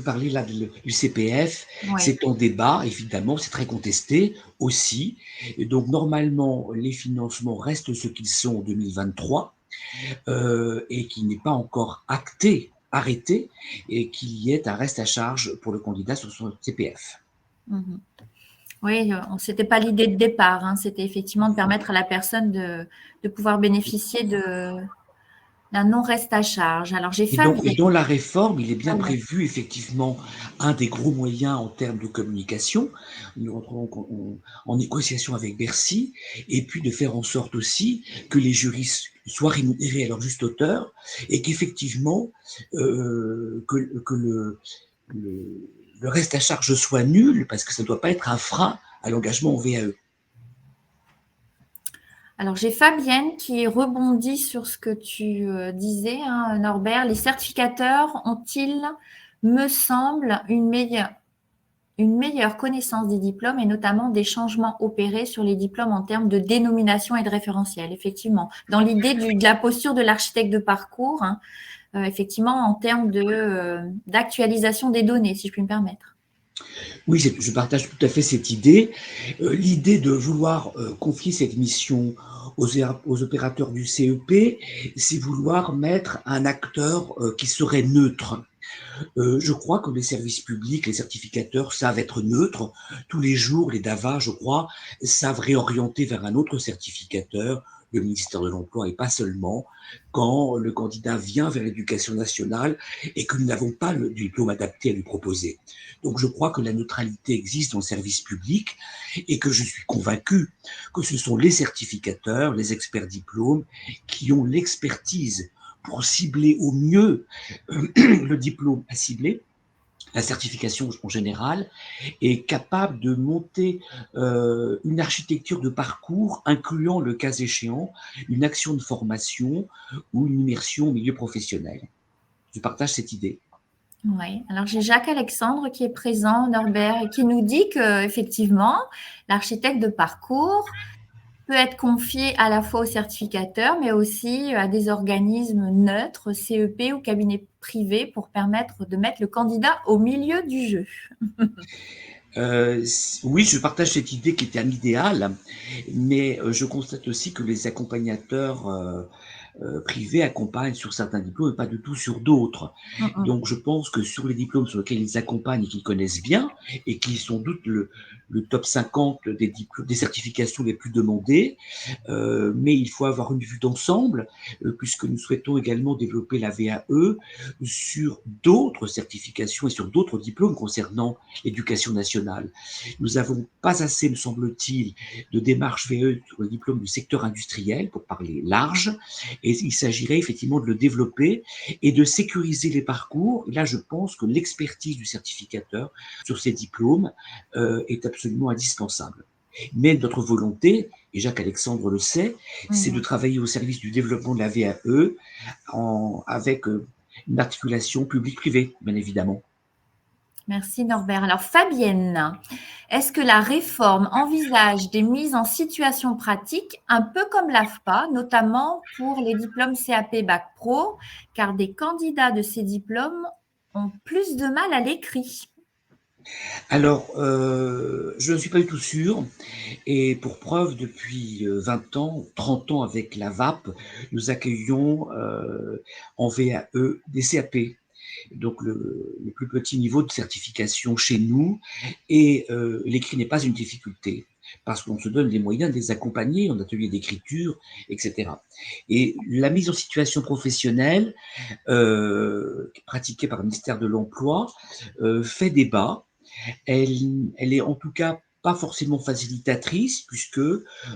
parler là du CPF, c'est en débat, évidemment, c'est très contesté aussi. Et donc normalement, les financements restent ce qu'ils sont en 2023 et qui n'est pas encore arrêté, et qu'il y ait un reste à charge pour le candidat sur son CPF. Oui, ce n'était pas l'idée de départ, c'était effectivement de permettre à la personne de pouvoir bénéficier d'un non-reste à charge. Alors, et dans la réforme, il est bien prévu effectivement un des gros moyens en termes de communication. Nous entrons en négociation avec Bercy, et puis de faire en sorte aussi que les juristes soient rémunérés à leur juste hauteur et qu'effectivement que le reste à charge soit nul, parce que ça ne doit pas être un frein à l'engagement en VAE. Alors, j'ai Fabienne qui rebondit sur ce que tu disais, Norbert. Les certificateurs ont-ils, me semble, une meilleure connaissance des diplômes et notamment des changements opérés sur les diplômes en termes de dénomination et de référentiel? Effectivement, dans l'idée de la posture de l'architecte de parcours, effectivement, en termes d'actualisation des données, si je puis me permettre. Oui, je partage tout à fait cette idée. L'idée de vouloir confier cette mission aux opérateurs du CEP, c'est vouloir mettre un acteur qui serait neutre. Je crois que les services publics, les certificateurs savent être neutres. Tous les jours, les DAVA, je crois, savent réorienter vers un autre certificateur, le ministère de l'Emploi, et pas seulement quand le candidat vient vers l'éducation nationale et que nous n'avons pas le diplôme adapté à lui proposer. Donc je crois que la neutralité existe dans le service public et que je suis convaincu que ce sont les certificateurs, les experts diplômes qui ont l'expertise pour cibler au mieux le diplôme à cibler, la certification en général, est capable de monter une architecture de parcours incluant, le cas échéant, une action de formation ou une immersion au milieu professionnel. Je partage cette idée. Oui, alors j'ai Jacques-Alexandre qui est présent, Norbert, et qui nous dit qu'effectivement, l'architecte de parcours peut être confié à la fois aux certificateurs, mais aussi à des organismes neutres, CEP ou cabinets privés, pour permettre de mettre le candidat au milieu du jeu. Oui, je partage cette idée qui était un idéal, mais je constate aussi que les accompagnateurs privés accompagnent sur certains diplômes et pas du tout sur d'autres. Donc je pense que sur les diplômes sur lesquels ils accompagnent et qu'ils connaissent bien, et qui sont sans doute le top 50 des diplômes, des certifications les plus demandées, mais il faut avoir une vue d'ensemble, puisque nous souhaitons également développer la VAE sur d'autres certifications et sur d'autres diplômes concernant l'éducation nationale. Nous n'avons pas assez, me semble-t-il, de démarches VAE sur le diplôme du secteur industriel, pour parler large, et il s'agirait effectivement de le développer et de sécuriser les parcours. Et là, je pense que l'expertise du certificateur sur ces diplômes est absolument indispensable. Mais notre volonté, et Jacques-Alexandre le sait, c'est de travailler au service du développement de la VAE avec une articulation publique-privée, bien évidemment. Merci Norbert. Alors Fabienne, est-ce que la réforme envisage des mises en situation pratique un peu comme l'AFPA, notamment pour les diplômes CAP Bac Pro, car des candidats de ces diplômes ont plus de mal à l'écrit? Alors, je ne suis pas du tout sûr. Et pour preuve, depuis 20 ans, 30 ans avec la VAP, nous accueillons en VAE des CAP. Donc le plus petit niveau de certification chez nous. Et l'écrit n'est pas une difficulté, parce qu'on se donne les moyens de les accompagner en atelier d'écriture, etc. Et la mise en situation professionnelle pratiquée par le ministère de l'Emploi fait débat. Elle est en tout cas pas forcément facilitatrice, puisque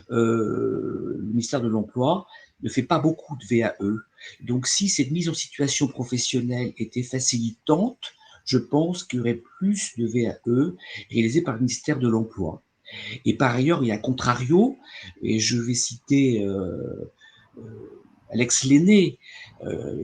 le ministère de l'Emploi ne fait pas beaucoup de VAE. Donc si cette mise en situation professionnelle était facilitante, je pense qu'il y aurait plus de VAE réalisés par le ministère de l'Emploi. Et par ailleurs, il y a contrario, et je vais citer Alex Lenné,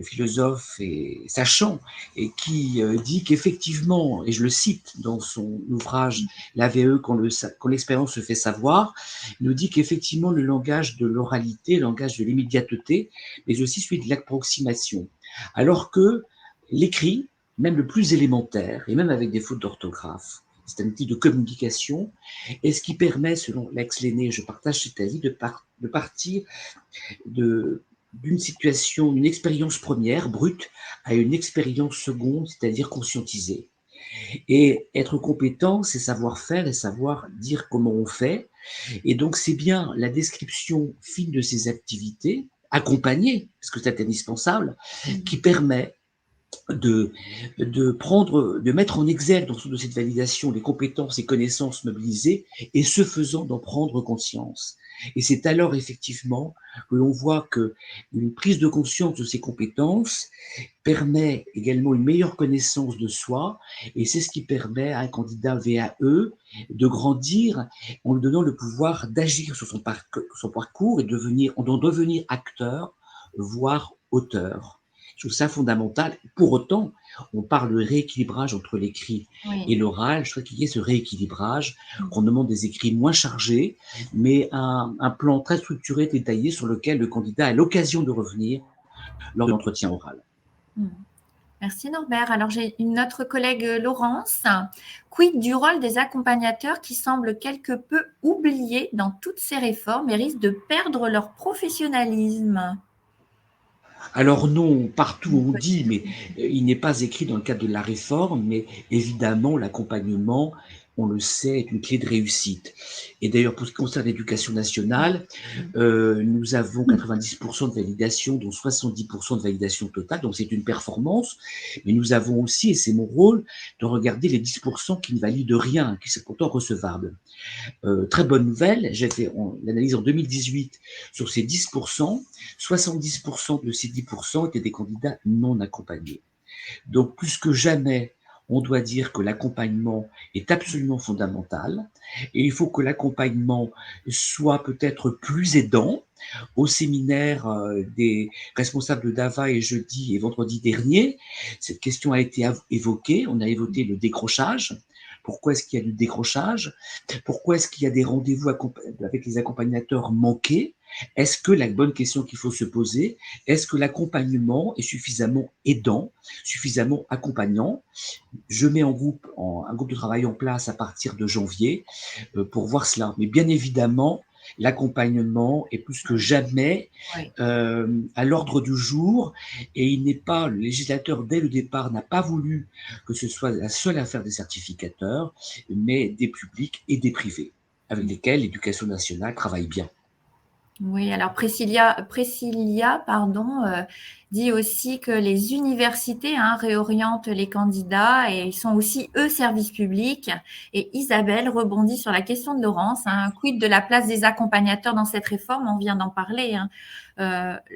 philosophe et sachant, et qui dit qu'effectivement, et je le cite dans son ouvrage L'AVE quand l'expérience se fait savoir, il nous dit qu'effectivement le langage de l'oralité, le langage de l'immédiateté, mais aussi celui de l'approximation. Alors que l'écrit, même le plus élémentaire, et même avec des fautes d'orthographe, c'est un outil de communication, et ce qui permet, selon Alex Lenné, je partage cet avis, de partir d'une situation, une expérience première, brute, à une expérience seconde, c'est-à-dire conscientisée. Et être compétent, c'est savoir faire et savoir dire comment on fait. Et donc, c'est bien la description fine de ces activités, accompagnée, parce que c'est indispensable, qui permet de mettre en exergue dans de cette validation les compétences et connaissances mobilisées, et ce faisant d'en prendre conscience. Et c'est alors effectivement que l'on voit qu'une prise de conscience de ces compétences permet également une meilleure connaissance de soi, et c'est ce qui permet à un candidat VAE de grandir en lui donnant le pouvoir d'agir sur son parcours et d'en devenir acteur, voire auteur. Je trouve ça fondamental. Pour autant, on parle de rééquilibrage entre l'écrit et l'oral. Je trouve qu'il y ait ce rééquilibrage, qu'on demande des écrits moins chargés, mais un plan très structuré, détaillé, sur lequel le candidat a l'occasion de revenir lors de l'entretien oral. Merci Norbert. Alors j'ai une autre collègue, Laurence. Quid du rôle des accompagnateurs qui semblent quelque peu oubliés dans toutes ces réformes et risquent de perdre leur professionnalisme? Alors non, partout on dit, mais il n'est pas écrit dans le cadre de la réforme, mais évidemment l'accompagnement, on le sait, est une clé de réussite. Et d'ailleurs, pour ce qui concerne l'éducation nationale, nous avons 90% de validation, dont 70% de validation totale, donc c'est une performance. Mais nous avons aussi, et c'est mon rôle, de regarder les 10% qui ne valident rien, qui sont pourtant recevables. Très bonne nouvelle, j'ai fait l'analyse en 2018 sur ces 10%, 70% de ces 10% étaient des candidats non accompagnés. Donc plus que jamais, on doit dire que l'accompagnement est absolument fondamental, et il faut que l'accompagnement soit peut-être plus aidant. Au séminaire des responsables d'AVA et jeudi et vendredi dernier, cette question a été évoquée. On a évoqué le décrochage. Pourquoi est-ce qu'il y a du décrochage? Pourquoi est-ce qu'il y a des rendez-vous avec les accompagnateurs manqués? Est-ce que la bonne question qu'il faut se poser, est-ce que l'accompagnement est suffisamment aidant, suffisamment accompagnant? Je mets un groupe de travail en place à partir de janvier pour voir cela. Mais bien évidemment, l'accompagnement est plus que jamais Oui. à l'ordre du jour et le législateur dès le départ n'a pas voulu que ce soit la seule affaire des certificateurs, mais des publics et des privés avec lesquels l'éducation nationale travaille bien. Oui, alors Priscilla, pardon, dit aussi que les universités réorientent les candidats et ils sont aussi, eux, service public. Et Isabelle rebondit sur la question de Laurence. Quid de la place des accompagnateurs dans cette réforme? On vient d'en parler.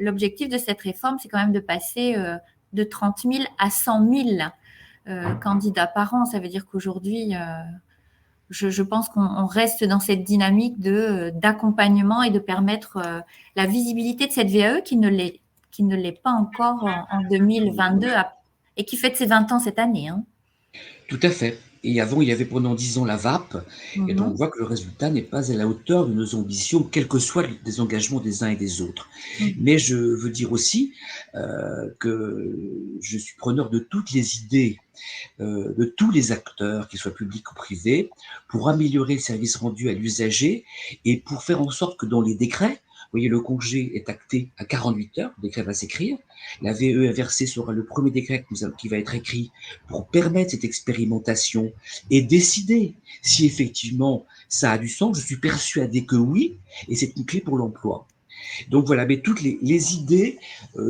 L'objectif de cette réforme, c'est quand même de passer de 30 000 à 100 000 candidats par an. Ça veut dire qu'aujourd'hui, je pense qu'on reste dans cette dynamique d'accompagnement et de permettre la visibilité de cette VAE qui ne l'est pas encore en 2022 et qui fête ses 20 ans cette année. Tout à fait. Et avant, il y avait pendant 10 ans la VAP, et donc on voit que le résultat n'est pas à la hauteur de nos ambitions, quels que soient les engagements des uns et des autres. Mais je veux dire aussi que je suis preneur de toutes les idées de tous les acteurs, qu'ils soient publics ou privés, pour améliorer le service rendu à l'usager et pour faire en sorte que dans les décrets, vous voyez, le congé est acté à 48 heures, le décret va s'écrire, la VE inversée sera le premier décret qui va être écrit pour permettre cette expérimentation et décider si effectivement ça a du sens. Je suis persuadé que oui, et c'est une clé pour l'emploi. Donc voilà, mais toutes les idées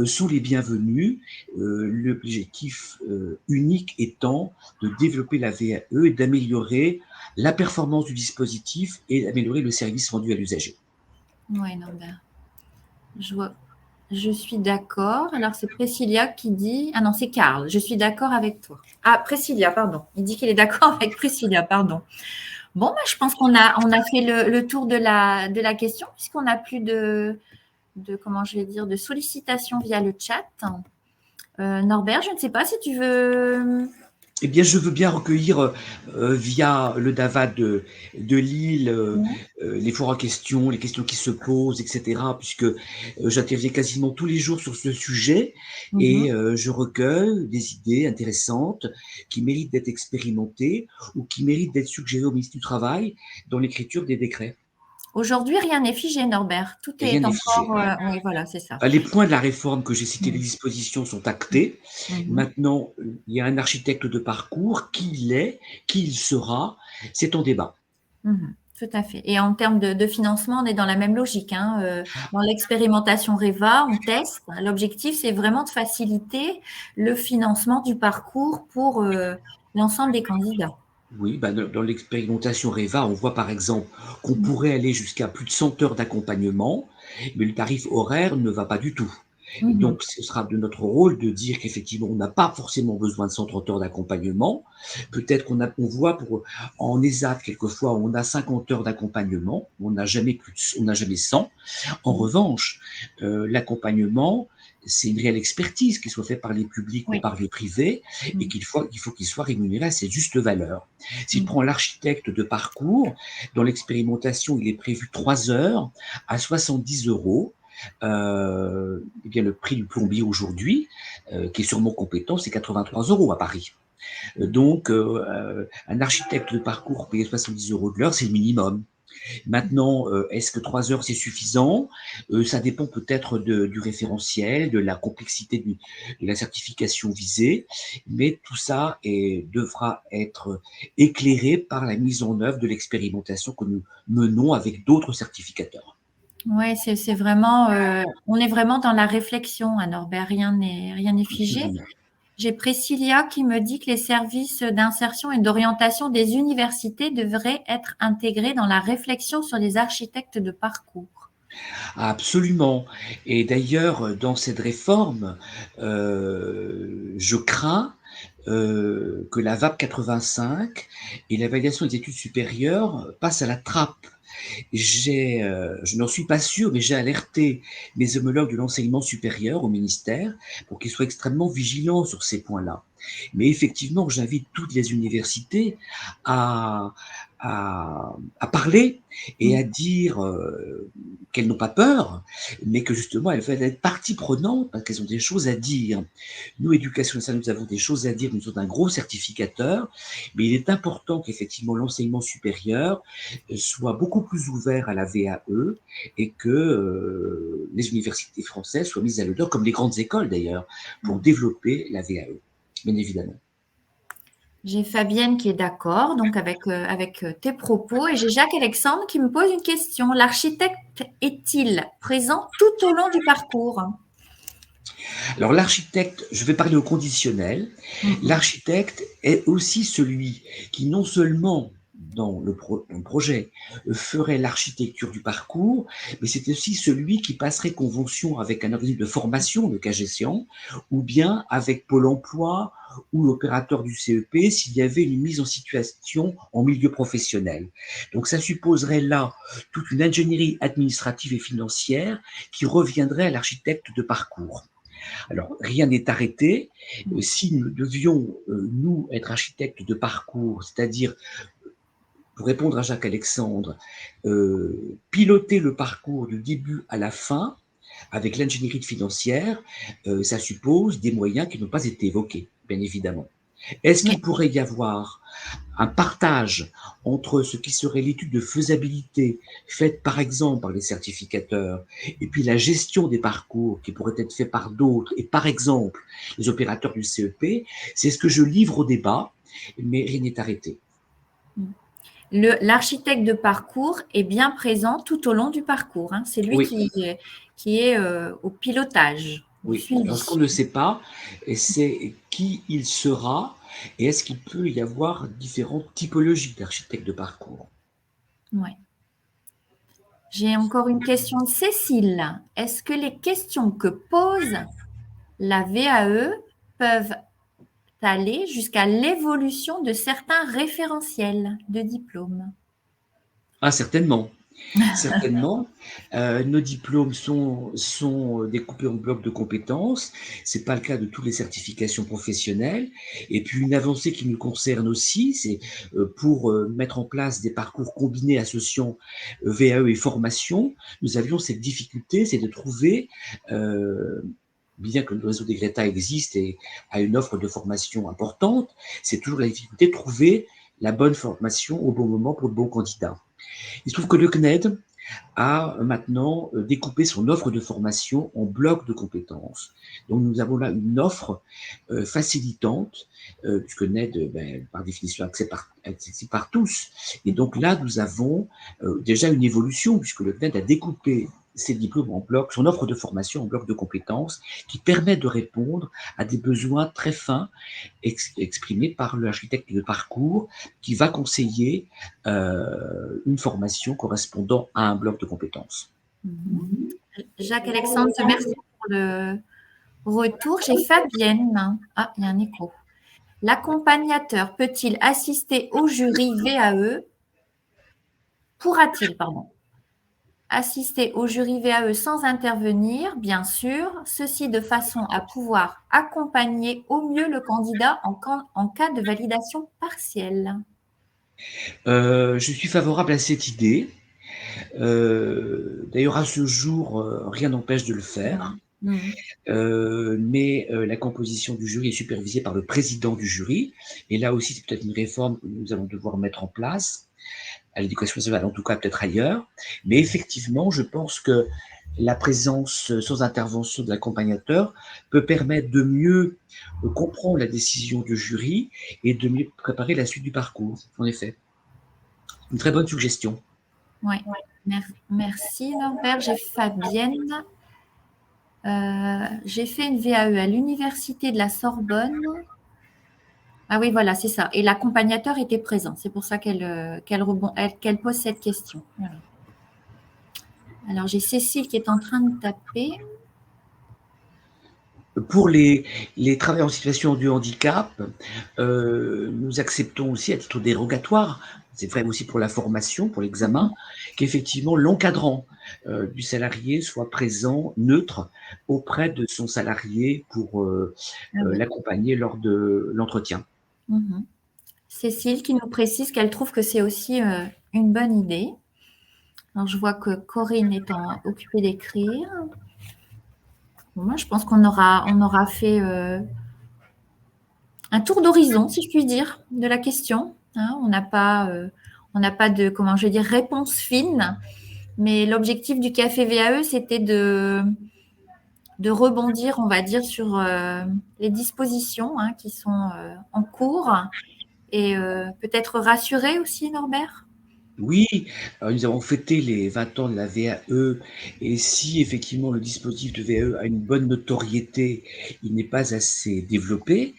sont les bienvenues. L'objectif unique étant de développer la VAE et d'améliorer la performance du dispositif et d'améliorer le service rendu à l'usager. Oui, Norbert. Je suis d'accord. Alors, c'est Priscilla qui dit… Ah non, c'est Karl. Je suis d'accord avec toi. Ah, Priscilla, pardon. Il dit qu'il est d'accord avec Priscilla, pardon. Bon, je pense qu'on a fait le tour de la question puisqu'on n'a plus de comment je vais dire, de sollicitations via le chat. Norbert, je ne sais pas si tu veux… Eh bien, je veux bien recueillir via le DAVA de Lille les forums en question, les questions qui se posent, etc. Puisque j'interviens quasiment tous les jours sur ce sujet et je recueille des idées intéressantes qui méritent d'être expérimentées ou qui méritent d'être suggérées au ministre du Travail dans l'écriture des décrets. Aujourd'hui, rien n'est figé, Norbert. Tout est encore… oui, voilà, c'est ça. Les points de la réforme que j'ai cités, les dispositions sont actées. Maintenant, il y a un architecte de parcours. Qui il est, qui il sera, c'est en débat. Tout à fait. Et en termes de financement, on est dans la même logique. Dans l'expérimentation REVA, on teste. L'objectif, c'est vraiment de faciliter le financement du parcours pour l'ensemble des candidats. Oui, dans l'expérimentation REVA, on voit par exemple qu'on pourrait aller jusqu'à plus de 100 heures d'accompagnement, mais le tarif horaire ne va pas du tout. Et donc, ce sera de notre rôle de dire qu'effectivement, on n'a pas forcément besoin de 130 heures d'accompagnement. Peut-être on voit en ESAT, quelquefois, on a 50 heures d'accompagnement, on n'a jamais 100. En revanche, l'accompagnement, c'est une réelle expertise, qu'il soit fait par les publics ou par les privés, et qu'il faut qu'il soit rémunéré à ses justes valeurs. Si je prends l'architecte de parcours, dans l'expérimentation, il est prévu 3 heures à 70 €. Eh bien, le prix du plombier aujourd'hui, qui est sûrement compétent, c'est 83 € à Paris. Donc, un architecte de parcours payer 70 € de l'heure, c'est le minimum. Maintenant, est-ce que 3 heures, c'est suffisant? Ça dépend peut-être du référentiel, de la complexité de la certification visée, mais tout ça devra être éclairé par la mise en œuvre de l'expérimentation que nous menons avec d'autres certificateurs. Oui, c'est vraiment… on est vraiment dans la réflexion, Norbert. Rien n'est figé. J'ai Priscilla qui me dit que les services d'insertion et d'orientation des universités devraient être intégrés dans la réflexion sur les architectes de parcours. Absolument. Et d'ailleurs, dans cette réforme, je crains que la VAP 85 et la validation des études supérieures passent à la trappe je n'en suis pas sûr, mais j'ai alerté mes homologues de l'enseignement supérieur au ministère pour qu'ils soient extrêmement vigilants sur ces points-là. Mais effectivement, j'invite toutes les universités à, à parler et à dire qu'elles n'ont pas peur, mais que justement elles veulent être partie prenante parce qu'elles ont des choses à dire. Nous, Éducation nationale, nous avons des choses à dire, nous sommes un gros certificateur, mais il est important qu'effectivement l'enseignement supérieur soit beaucoup plus ouvert à la VAE et que les universités françaises soient mises à l'honneur, comme les grandes écoles d'ailleurs, pour développer la VAE, bien évidemment. J'ai Fabienne qui est d'accord donc avec tes propos et j'ai Jacques-Alexandre qui me pose une question. L'architecte est-il présent tout au long du parcours? Alors l'architecte, je vais parler au conditionnel, l'architecte est aussi celui qui non seulement dans le projet ferait l'architecture du parcours, mais c'est aussi celui qui passerait convention avec un organisme de formation, le cas échéant, ou bien avec Pôle emploi ou l'opérateur du CEP s'il y avait une mise en situation en milieu professionnel. Donc ça supposerait là toute une ingénierie administrative et financière qui reviendrait à l'architecte de parcours. Alors, rien n'est arrêté. Si nous devions, nous, être architectes de parcours, c'est-à-dire, pour répondre à Jacques-Alexandre, piloter le parcours du début à la fin, avec l'ingénierie financière, ça suppose des moyens qui n'ont pas été évoqués, bien évidemment. Est-ce qu'il pourrait y avoir un partage entre ce qui serait l'étude de faisabilité faite par exemple par les certificateurs et puis la gestion des parcours qui pourrait être fait par d'autres et par exemple les opérateurs du CEP? C'est ce que je livre au débat, mais rien n'est arrêté. L'architecte de parcours est bien présent tout au long du parcours. Hein. C'est lui qui est au pilotage. Oui, alors ce qu'on ne sait pas, c'est qui il sera et est-ce qu'il peut y avoir différentes typologies d'architectes de parcours. Oui. J'ai encore une question de Cécile. Est-ce que les questions que pose la VAE peuvent aller jusqu'à l'évolution de certains référentiels de diplômes? Ah, certainement. Certainement. Nos diplômes sont découpés en blocs de compétences. C'est pas le cas de toutes les certifications professionnelles. Et puis une avancée qui nous concerne aussi, c'est pour mettre en place des parcours combinés associant VAE et formation. Nous avions cette difficulté, c'est de trouver, bien que le réseau des Greta existe et a une offre de formation importante, c'est toujours la difficulté de trouver la bonne formation au bon moment pour le bon candidat. Il se trouve que le CNED a maintenant découpé son offre de formation en blocs de compétences. Donc nous avons là une offre facilitante, puisque CNED, par définition, accessible par tous. Et donc là, nous avons déjà une évolution, puisque le CNED a découpé ses diplômes en blocs, son offre de formation en blocs de compétences, qui permet de répondre à des besoins très fins exprimés par l'architecte de parcours qui va conseiller une formation correspondant à un bloc de compétences. Jacques-Alexandre, merci pour le retour. J'ai Fabienne. Ah, il y a un écho. L'accompagnateur peut-il assister au jury VAE? Pourra-t-il, assister au jury VAE sans intervenir, bien sûr, ceci de façon à pouvoir accompagner au mieux le candidat en cas de validation partielle? Je suis favorable à cette idée. D'ailleurs, à ce jour, rien n'empêche de le faire. Mais la composition du jury est supervisée par le président du jury. Et là aussi, c'est peut-être une réforme que nous allons devoir mettre en place à l'éducation nationale, en tout cas peut-être ailleurs. Mais effectivement, je pense que la présence sans intervention de l'accompagnateur peut permettre de mieux comprendre la décision du jury et de mieux préparer la suite du parcours, en effet. Une très bonne suggestion. Oui, merci Norbert. J'ai Fabienne. J'ai fait une VAE à l'université de la Sorbonne. Ah oui, voilà, c'est ça. Et l'accompagnateur était présent. C'est pour ça qu'elle pose cette question. Voilà. Alors, j'ai Cécile qui est en train de taper. Pour les travailleurs en situation de handicap, nous acceptons aussi à titre dérogatoire, c'est vrai aussi pour la formation, pour l'examen, qu'effectivement l'encadrant du salarié soit présent, neutre, auprès de son salarié pour Ah oui. l'accompagner lors de l'entretien. Mhm. Cécile qui nous précise qu'elle trouve que c'est aussi une bonne idée. Alors, je vois que Corinne est occupée d'écrire. Bon, moi, je pense qu'on aura fait un tour d'horizon, si je puis dire, de la question. Hein. On n'a pas de, comment je vais dire, réponse fine, mais l'objectif du café VAE, c'était de rebondir, on va dire, sur les dispositions hein, qui sont en cours et peut-être rassurer aussi, Norbert. Oui, nous avons fêté les 20 ans de la VAE et si effectivement le dispositif de VAE a une bonne notoriété, il n'est pas assez développé.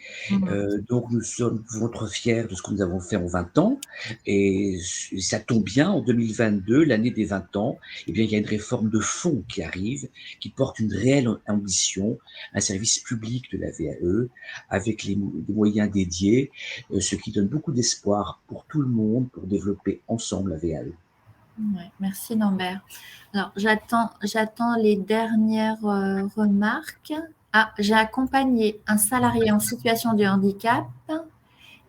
Donc nous pouvons être fiers de ce que nous avons fait en 20 ans et ça tombe bien, en 2022, l'année des 20 ans, eh bien, il y a une réforme de fond qui arrive, qui porte une réelle ambition, un service public de la VAE avec des moyens dédiés, ce qui donne beaucoup d'espoir pour tout le monde pour développer ensemble la VAE. Ouais, merci Norbert. Alors, j'attends les dernières remarques. Ah, j'ai accompagné un salarié en situation de handicap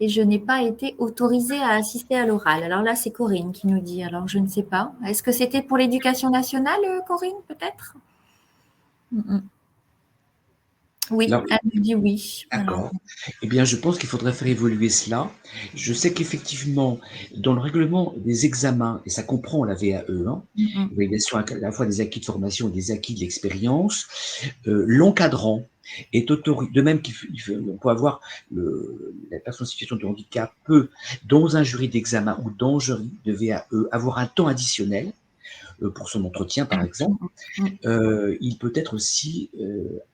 et je n'ai pas été autorisée à assister à l'oral. Alors là, c'est Corinne qui nous dit. Alors, je ne sais pas. Est-ce que c'était pour l'éducation nationale, Corinne, peut-être? Oui, Alors, elle nous dit oui. Alors, d'accord. Eh bien, je pense qu'il faudrait faire évoluer cela. Je sais qu'effectivement, dans le règlement des examens, et ça comprend la VAE, hein, l'évaluation à la fois des acquis de formation et des acquis de l'expérience, l'encadrant est autorisé, de même qu'on peut avoir la personne en situation de handicap peut, dans un jury d'examen ou dans un jury de VAE, avoir un temps additionnel pour son entretien, par exemple. Il peut être aussi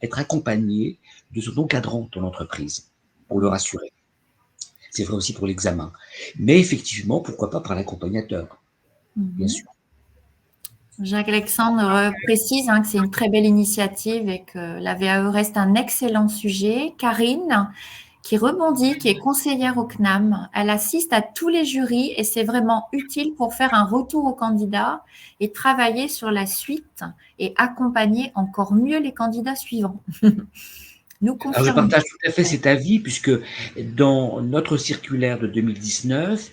être accompagné de son encadrant dans l'entreprise pour le rassurer. C'est vrai aussi pour l'examen. Mais effectivement, pourquoi pas par l'accompagnateur, bien sûr. Jacques-Alexandre précise hein, que c'est une très belle initiative et que la VAE reste un excellent sujet. Karine, qui rebondit, qui est conseillère au CNAM, elle assiste à tous les jurys et c'est vraiment utile pour faire un retour aux candidats et travailler sur la suite et accompagner encore mieux les candidats suivants. Nous Alors, je confirmons. partage tout à fait cet avis, puisque dans notre circulaire de 2019,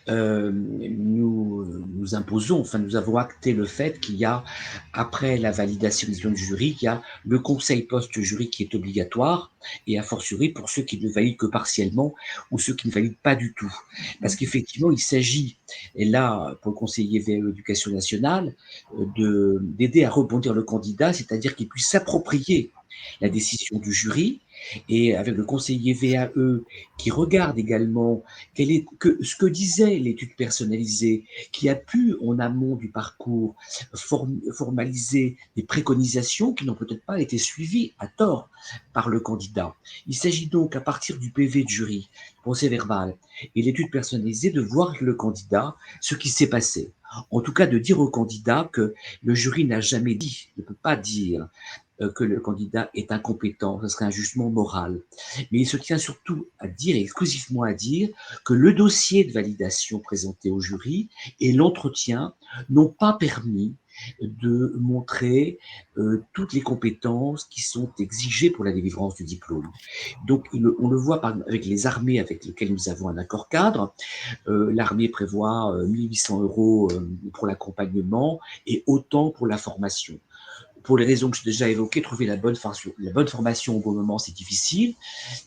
nous imposons, enfin, nous avons acté le fait qu'il y a, après la validation des décisions du jury, qu'il y a le conseil post-jury qui est obligatoire, et a fortiori pour ceux qui ne valident que partiellement ou ceux qui ne valident pas du tout. Parce qu'effectivement, il s'agit, et là, pour le conseiller VAE Éducation nationale, d'aider à rebondir le candidat, c'est-à-dire qu'il puisse s'approprier la décision du jury et avec le conseiller VAE qui regarde également ce que disait l'étude personnalisée, qui a pu en amont du parcours formaliser des préconisations qui n'ont peut-être pas été suivies à tort par le candidat. Il s'agit donc à partir du PV de jury, procès verbal et l'étude personnalisée de voir avec le candidat ce qui s'est passé. En tout cas, de dire au candidat que le jury n'a jamais dit, ne peut pas dire que le candidat est incompétent, ce serait un jugement moral. Mais il se tient surtout à dire, et exclusivement à dire, que le dossier de validation présenté au jury et l'entretien n'ont pas permis de montrer toutes les compétences qui sont exigées pour la délivrance du diplôme. Donc, on le voit avec les armées avec lesquelles nous avons un accord cadre. L'armée prévoit 1 800 € pour l'accompagnement et autant pour la formation. Pour les raisons que j'ai déjà évoquées, trouver la bonne formation au bon moment, c'est difficile.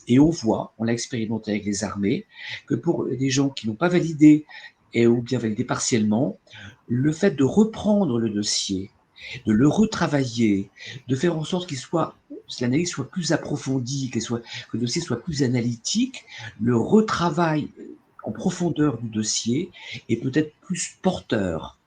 Et on voit, on l'a expérimenté avec les armées, que pour les gens qui n'ont pas validé ou bien validé partiellement, le fait de reprendre le dossier, de le retravailler, de faire en sorte que l'analyse soit plus approfondie, que le dossier soit plus analytique, le retravail en profondeur du dossier est peut-être plus porteur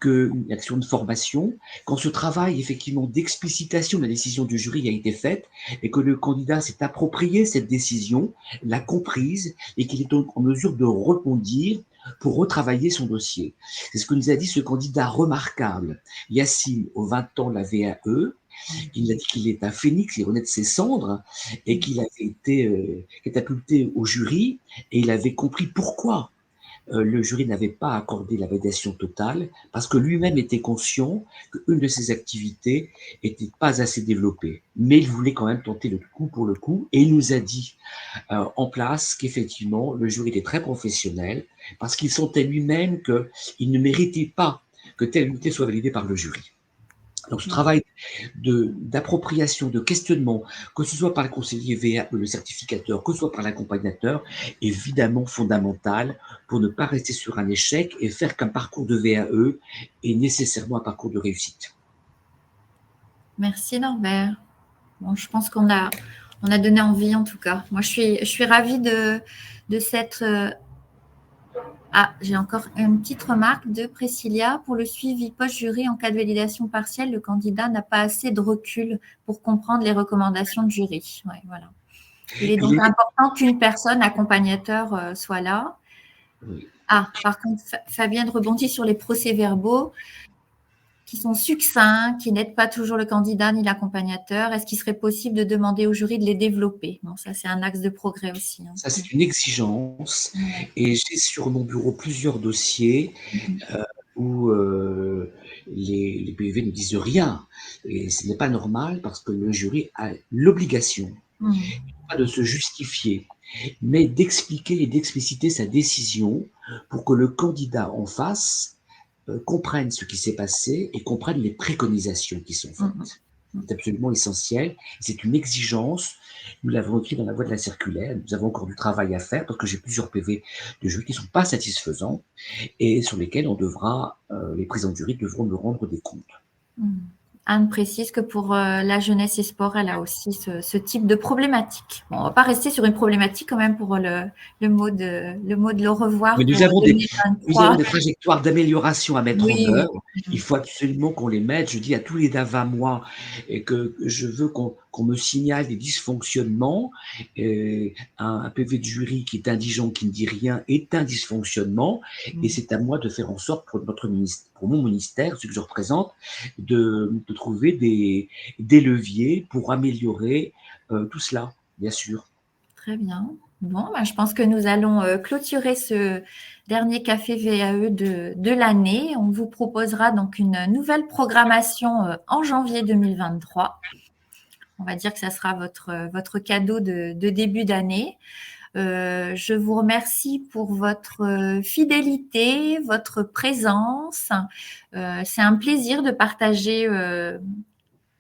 qu'une action de formation, quand ce travail effectivement d'explicitation de la décision du jury a été fait et que le candidat s'est approprié cette décision, l'a comprise et qu'il est donc en mesure de rebondir pour retravailler son dossier. C'est ce que nous a dit ce candidat remarquable, Yassine, aux 20 ans de la VAE, qu'il a dit qu'il est un phénix, il renaît de ses cendres, et qu'il avait été catapulté au jury, et il avait compris pourquoi le jury n'avait pas accordé la validation totale, parce que lui-même était conscient qu'une de ses activités n'était pas assez développée. Mais il voulait quand même tenter le coup pour le coup, et il nous a dit en place qu'effectivement, le jury était très professionnel, parce qu'il sentait lui-même qu'il ne méritait pas que telle unité soit validée par le jury. Donc ce travail d'appropriation, de questionnement, que ce soit par le conseiller VAE, le certificateur, que ce soit par l'accompagnateur, est évidemment fondamental pour ne pas rester sur un échec et faire qu'un parcours de VAE est nécessairement un parcours de réussite. Merci Norbert. Bon, je pense qu'on a donné envie en tout cas. Moi, je suis ravie de cette... Ah, j'ai encore une petite remarque de Priscilla. Pour le suivi post-jury en cas de validation partielle, le candidat n'a pas assez de recul pour comprendre les recommandations de jury. Ouais, voilà. Il est donc important qu'une personne accompagnateur soit là. Oui. Ah, par contre, Fabienne rebondit sur les procès-verbaux qui sont succincts, qui n'aident pas toujours le candidat ni l'accompagnateur. Est-ce qu'il serait possible de demander au jury de les développer? Bon, ça, c'est un axe de progrès aussi. Hein. Ça, c'est une exigence. Et j'ai sur mon bureau plusieurs dossiers où les PV ne disent rien. Et ce n'est pas normal parce que le jury a l'obligation, pas de se justifier, mais d'expliquer et d'expliciter sa décision pour que le candidat en face comprenne ce qui s'est passé et comprenne les préconisations qui sont faites. C'est absolument essentiel. C'est une exigence. Nous l'avons écrit dans la voie de la circulaire. Nous avons encore du travail à faire parce que j'ai plusieurs PV de jury qui ne sont pas satisfaisants et sur lesquels les présidents de jury devront me rendre des comptes. Anne précise que pour la jeunesse et sport, elle a aussi ce type de problématique. Bon, on ne va pas rester sur une problématique quand même pour le mot de l'au revoir. Mais nous avons des trajectoires d'amélioration à mettre en œuvre. Il faut absolument qu'on les mette. Je dis à tous les DAVA, moi, et que je veux qu'on me signale des dysfonctionnements. Un PV de jury qui est indigent, qui ne dit rien, est un dysfonctionnement. Et c'est à moi de faire en sorte pour mon ministère, ce que je représente, de trouver des leviers pour améliorer tout cela, bien sûr. Très bien. Bon, je pense que nous allons clôturer ce dernier café VAE de l'année. On vous proposera donc une nouvelle programmation en janvier 2023. On va dire que ça sera votre cadeau de début d'année. Je vous remercie pour votre fidélité, votre présence. C'est un plaisir de partager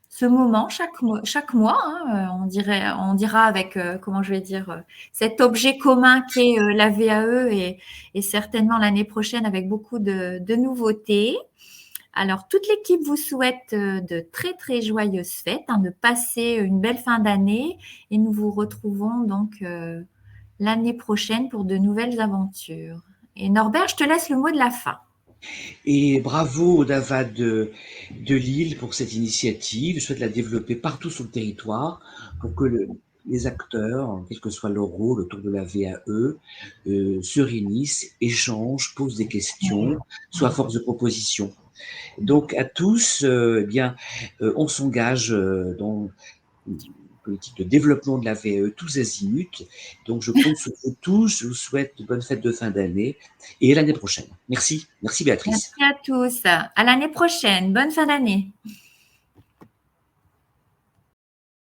ce moment chaque mois. Hein, on dira avec, cet objet commun qu'est la VAE et certainement l'année prochaine avec beaucoup de nouveautés. Alors, toute l'équipe vous souhaite de très, très joyeuses fêtes, de passer une belle fin d'année et nous vous retrouvons donc l'année prochaine pour de nouvelles aventures. Et Norbert, je te laisse le mot de la fin. Et bravo au DAVA de Lille pour cette initiative. Je souhaite la développer partout sur le territoire pour que les acteurs, quel que soit leur rôle autour de la VAE, se réunissent, échangent, posent des questions, soient force de proposition. Donc à tous, on s'engage dans une politique de développement de la VAE tous azimuts. Donc je compte sur vous tous, je vous souhaite de bonnes fêtes de fin d'année et à l'année prochaine. Merci Béatrice. Merci à tous. À l'année prochaine. Bonne fin d'année.